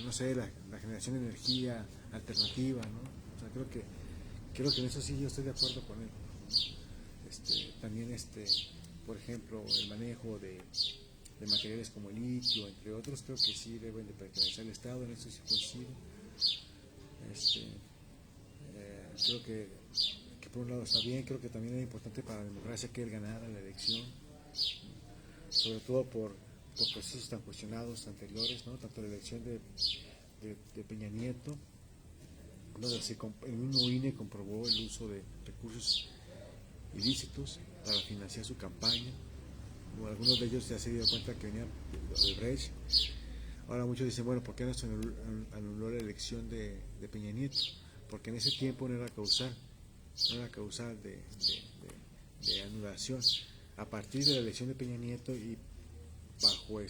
[SPEAKER 2] no sé, la generación de energía alternativa, ¿no? O sea, creo que en eso sí yo estoy de acuerdo con él. También por ejemplo, el manejo de materiales como el litio, entre otros, creo que sí deben de pertenecer al Estado, en eso sí coincido. Creo que por un lado está bien, creo que también era importante para la democracia que él ganara la elección, sobre todo por procesos tan cuestionados anteriores, ¿no? Tanto la elección de Peña Nieto, donde el mismo INE comprobó el uso de recursos ilícitos para financiar su campaña. Algunos de ellos ya se dieron cuenta que venían de Brecht. Ahora muchos dicen, bueno, ¿por qué no se anuló la elección de Peña Nieto? Porque en ese tiempo no era causal de anulación. A partir de la elección de Peña Nieto y bajo el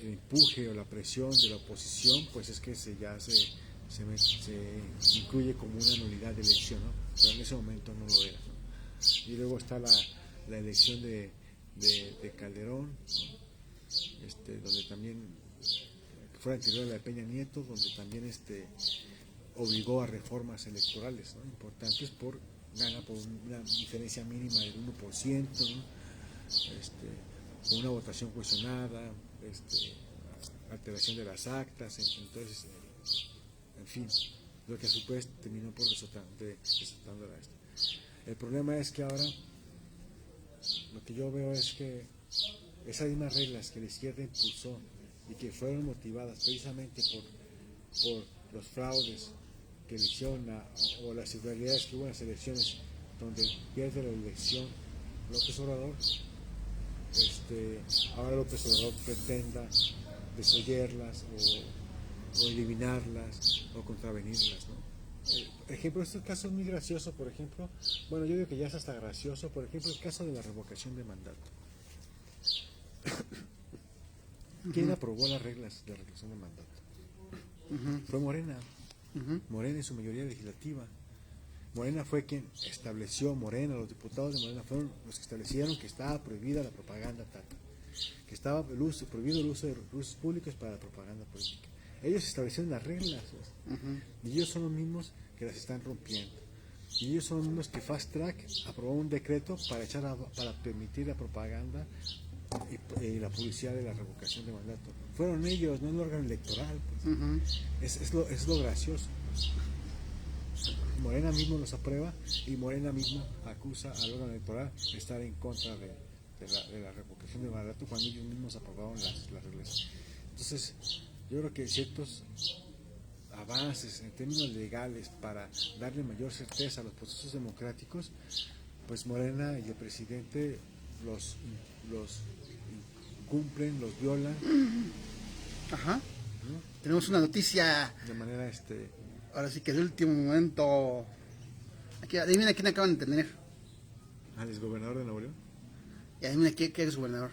[SPEAKER 2] empuje o la presión de la oposición, pues es que se incluye como una nulidad de elección, ¿no? Pero en ese momento no lo era, ¿no? Y luego está la elección de Calderón, ¿no? Donde también fue anterior a la de Peña Nieto, donde también obligó a reformas electorales, ¿no? Importantes gana por una diferencia mínima del 1%, ¿no? Con una votación cuestionada, alteración de las actas, entonces, en fin, lo que a su vez terminó por desatándola. El problema es que ahora lo que yo veo es que esas mismas reglas que la izquierda impulsó y que fueron motivadas precisamente por los fraudes que le hicieron o las irregularidades que hubo en las elecciones donde pierde la elección López Obrador, ahora López Obrador pretenda desoyerlas o eliminarlas o contravenirlas, ¿no? Por ejemplo, este caso es muy gracioso, por ejemplo, bueno, yo digo que ya es hasta gracioso, por ejemplo, el caso de la revocación de mandato. ¿Quién aprobó las reglas de revocación de mandato? Fue Morena. Morena en su mayoría legislativa. Morena fue quien estableció, los diputados de Morena fueron los que establecieron que estaba prohibida la propaganda tal, que estaba prohibido el uso de recursos públicos para la propaganda política. Ellos establecieron las reglas, y ellos son los mismos que las están rompiendo. Y ellos son los mismos que Fast Track aprobó un decreto para permitir la propaganda y la publicidad de la revocación de mandato. Fueron ellos, no el órgano electoral. Pues. Es lo gracioso. Pues. Morena mismo los aprueba y Morena mismo acusa al órgano electoral de estar en contra de la revocación de mandato cuando ellos mismos aprobaron las reglas. Entonces, yo creo que ciertos avances en términos legales para darle mayor certeza a los procesos democráticos, pues Morena y el presidente los cumplen, los violan.
[SPEAKER 1] Ajá.
[SPEAKER 2] ¿No?
[SPEAKER 1] Tenemos una noticia.
[SPEAKER 2] De manera
[SPEAKER 1] Ahora sí que de último momento. Adivina quién acaban de tener.
[SPEAKER 2] al exgobernador de Nuevo León.
[SPEAKER 1] Y adivina quién es gobernador.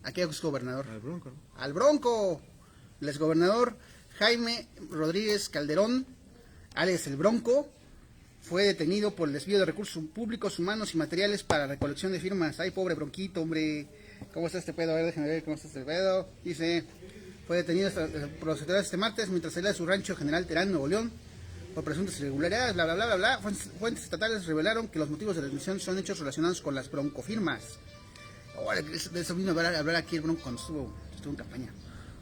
[SPEAKER 1] ¿A qué exgobernador?
[SPEAKER 2] Al Bronco, ¿no?
[SPEAKER 1] Al Bronco. El exgobernador Jaime Rodríguez Calderón, alias el Bronco, fue detenido por el desvío de recursos públicos, humanos y materiales para recolección de firmas. Ay, pobre Bronquito, hombre. ¿Cómo está este pedo? A ver, déjenme ver cómo está este pedo. Dice, fue detenido por los autoridades este martes mientras salía de su rancho General Terán, Nuevo León, por presuntas irregularidades, bla, bla, bla, bla, bla. Fuentes estatales revelaron que los motivos de la detención son hechos relacionados con las broncofirmas. De eso vino a hablar aquí el Bronco cuando estuvo en campaña.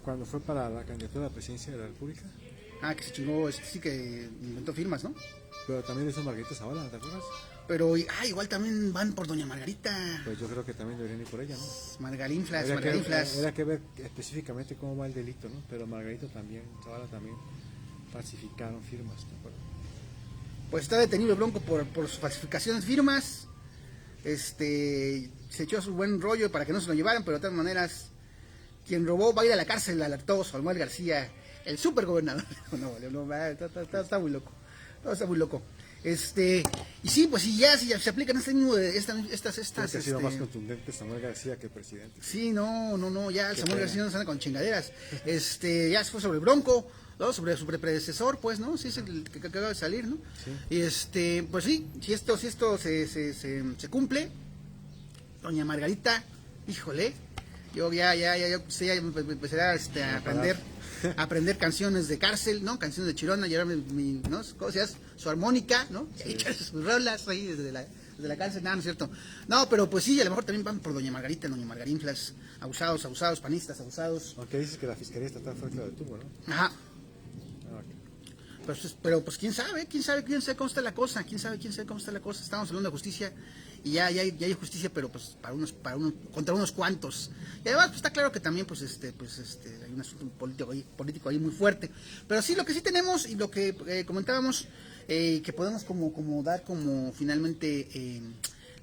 [SPEAKER 2] Cuando fue para la candidatura a la presidencia de la República.
[SPEAKER 1] Ah, que se chingó, sí que inventó firmas, ¿no?
[SPEAKER 2] Pero también hizo Margarita Zavala, ¿te acuerdas?
[SPEAKER 1] Pero, igual también van por Doña Margarita.
[SPEAKER 2] Pues yo creo que también deberían ir por ella, ¿no?
[SPEAKER 1] Margarinflas.
[SPEAKER 2] Era que ver específicamente cómo va el delito, ¿no? Pero Margarita también, Zavala también falsificaron firmas, ¿te acuerdas?
[SPEAKER 1] Pues está detenido el Bronco por sus falsificaciones de firmas. Se echó su buen rollo para que no se lo llevaran, pero de todas maneras, quien robó va a ir a la cárcel, alertó Samuel García, el supergobernador. Está muy loco. Todo está muy loco. Y sí, pues si ya se aplican este mismo de estas.
[SPEAKER 2] Creo que ha sido más contundente Samuel García que el presidente.
[SPEAKER 1] Sí, no, ya Samuel García no se anda con chingaderas. Ya se fue sobre el Bronco, ¿no? Sobre su predecesor, pues, ¿no? Sí, es el que acaba de salir, ¿no? Sí. Y pues sí, si esto se cumple, doña Margarita, híjole, yo ya empezaré a aprender canciones de cárcel, ¿no? Canciones de Chirona, llevarme ¿no? Cosas, su armónica, ¿no? Y echar sus rolas ahí desde la cárcel, no es cierto. No, pero pues sí, a lo mejor también van por doña Margarita, doña Margarinflas, abusados, panistas, abusados.
[SPEAKER 2] Aunque dices que la Fiscalía Estatal fue el que lo detuvo, ¿no?
[SPEAKER 1] Ajá.
[SPEAKER 2] Okay.
[SPEAKER 1] Pero pues quién sabe cómo está la cosa, quién sabe cómo está la cosa. Estamos hablando de justicia y ya hay justicia, pero pues contra unos cuantos. Y además pues está claro que también pues hay un asunto político ahí muy fuerte. Pero sí, lo que sí tenemos y lo que comentábamos, que podemos como dar como finalmente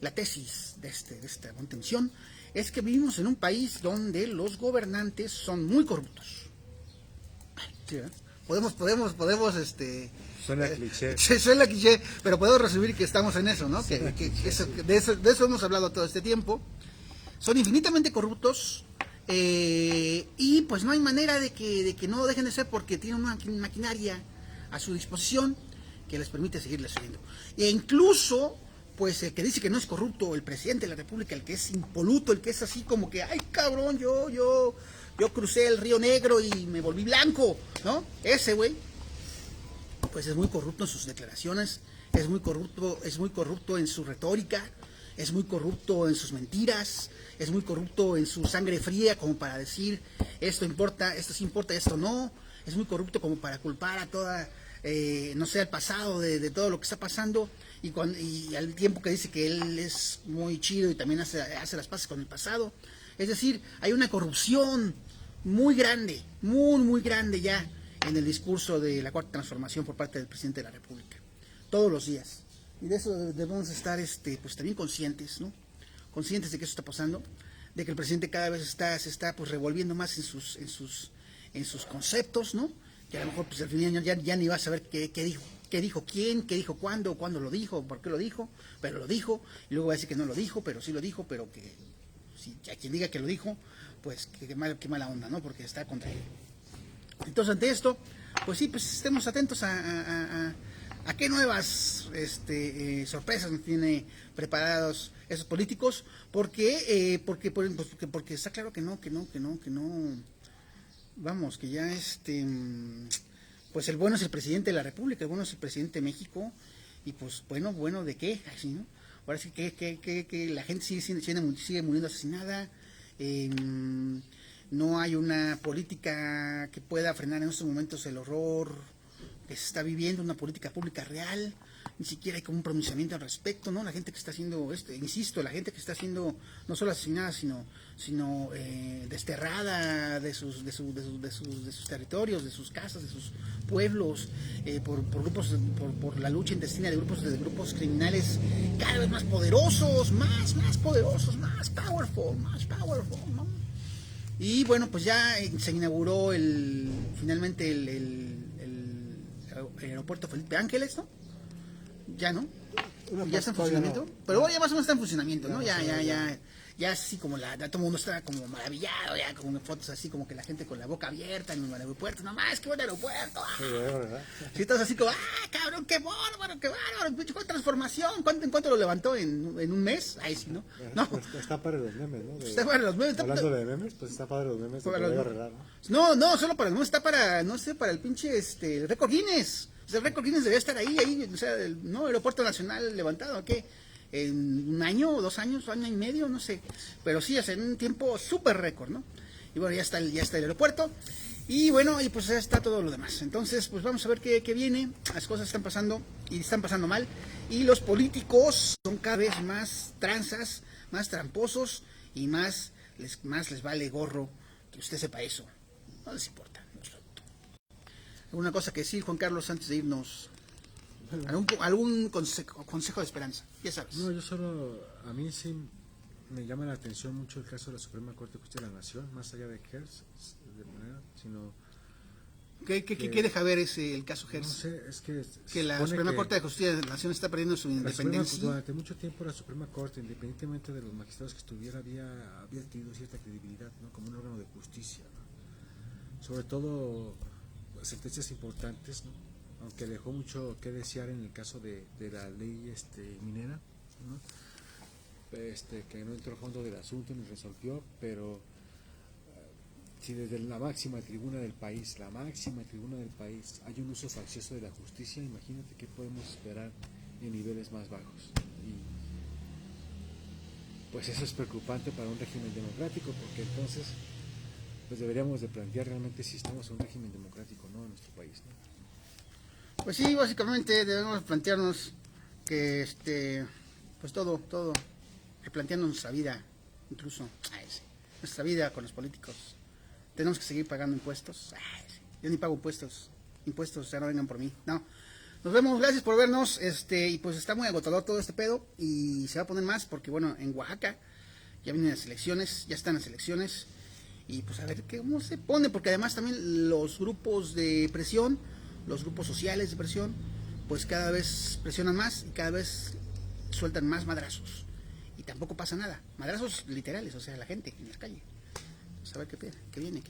[SPEAKER 1] la tesis de esta contención, es que vivimos en un país donde los gobernantes son muy corruptos. Sí, ¿verdad? Podemos
[SPEAKER 2] suena cliché.
[SPEAKER 1] Suena cliché, pero puedo resumir que estamos en eso, ¿no? Que de eso hemos hablado todo este tiempo. Son infinitamente corruptos y pues no hay manera de que no dejen de ser, porque tienen una maquinaria a su disposición que les permite seguirles subiendo. E incluso, pues el que dice que no es corrupto, el presidente de la República, el que es impoluto, el que es así como que, ay cabrón, yo crucé el Río Negro y me volví blanco, ¿no? Ese güey, pues es muy corrupto en sus declaraciones, es muy corrupto en su retórica, es muy corrupto en sus mentiras, es muy corrupto en su sangre fría como para decir esto importa, esto sí importa, esto no, es muy corrupto como para culpar a toda, no sé, al pasado de todo lo que está pasando, y al tiempo que dice que él es muy chido y también hace las paces con el pasado. Es decir, hay una corrupción muy grande, muy grande ya en el discurso de la Cuarta Transformación por parte del presidente de la República, todos los días. Y de eso debemos estar pues también conscientes, ¿no? Conscientes de que eso está pasando, de que el presidente cada vez se está pues revolviendo más en sus conceptos, ¿no? Que a lo mejor pues al final ya ni va a saber qué dijo quién, qué dijo cuándo lo dijo, por qué lo dijo, pero lo dijo, y luego va a decir que no lo dijo, pero sí lo dijo, pero que si a quien diga que lo dijo, pues qué mala onda, ¿no? Porque está contra él. Entonces, ante esto, pues sí, pues estemos atentos a qué nuevas sorpresas nos tiene preparados esos políticos, porque está claro que no, vamos, que ya pues el bueno es el presidente de la República, el bueno es el presidente de México, y pues bueno, ¿de qué? Así, ¿no? Ahora sí que la gente sigue muriendo asesinada, no hay una política que pueda frenar en estos momentos el horror que se está viviendo, una política pública real, ni siquiera hay como un pronunciamiento al respecto, ¿no? La gente que está siendo, insisto, la gente que está siendo no solo asesinada, sino desterrada de sus territorios, de sus casas, de sus pueblos, por la lucha intestina de grupos criminales cada vez más poderosos, más poderosos, más powerful, ¿no? Y bueno, pues ya se inauguró finalmente el aeropuerto Felipe Ángeles, ¿no? Ya, ¿no? Ya está en funcionamiento. Pero ya más o menos está en funcionamiento, ¿no? Ya ya así como todo el mundo está como maravillado, ya con fotos así como que la gente con la boca abierta en el aeropuerto, no más, qué buen aeropuerto.
[SPEAKER 2] Sí, ¿verdad?
[SPEAKER 1] Sí, todos así como, cabrón, qué bárbaro, pinche, cuánta transformación, ¿en cuánto lo levantó? ¿En un mes? Ahí sí, ¿no? No.
[SPEAKER 2] Pues está padre los memes, ¿no?
[SPEAKER 1] Está padre los memes.
[SPEAKER 2] Hablando de memes, pues está padre los memes de Rodrigo Herrera,
[SPEAKER 1] ¿no? No, solo para el memes, está para, no sé, para el pinche, el récord Guinness. O sea, el récord Guinness debe estar ahí, o sea, ¿no? Aeropuerto Nacional levantado, ¿qué? En un año o 2 años, año y medio, no sé. Pero sí, hace un tiempo súper récord, ¿no? Y bueno, ya está el aeropuerto. Y bueno, y pues ya está todo lo demás. Entonces, pues vamos a ver qué viene. Las cosas están pasando y están pasando mal. Y los políticos son cada vez más tranzas, más tramposos y más les vale gorro que usted sepa eso. No les importa. ¿Alguna cosa que decir, Juan Carlos, antes de irnos? ¿Algún consejo de esperanza? Ya sabes.
[SPEAKER 2] No, yo solo, a mí sí me llama la atención mucho el caso de la Suprema Corte de Justicia de la Nación, más allá de Hertz, de manera, sino...
[SPEAKER 1] ¿Qué deja ver el caso Hertz?
[SPEAKER 2] No sé, es que
[SPEAKER 1] la Suprema Corte de Justicia de la Nación está perdiendo su independencia.
[SPEAKER 2] Durante mucho tiempo la Suprema Corte, independientemente de los magistrados que estuviera, había tenido cierta credibilidad, ¿no? Como un órgano de justicia, ¿no? Sobre todo sentencias importantes, ¿no? Aunque dejó mucho que desear en el caso de la ley minera, ¿no? Que no entró a fondo del asunto ni resolvió, pero si desde la máxima tribuna del país hay un uso faccioso de la justicia, imagínate qué podemos esperar en niveles más bajos. Y pues eso es preocupante para un régimen democrático, porque entonces pues deberíamos de plantear realmente si estamos en un régimen democrático o no en nuestro país, ¿no?
[SPEAKER 1] Pues sí, básicamente debemos plantearnos que pues todo, replanteando nuestra vida, incluso nuestra vida con los políticos. Tenemos que seguir pagando impuestos. Sí. Yo ni pago impuestos, ya no vengan por mí. No. Nos vemos, gracias por vernos, y pues está muy agotador todo este pedo, y se va a poner más porque bueno, en Oaxaca ya vienen las elecciones, ya están las elecciones, y pues a ver cómo se pone, porque además también los grupos de presión, los grupos sociales de presión, pues cada vez presionan más y cada vez sueltan más madrazos, y tampoco pasa nada, madrazos literales, o sea, la gente en la calle. Pues a ver qué viene.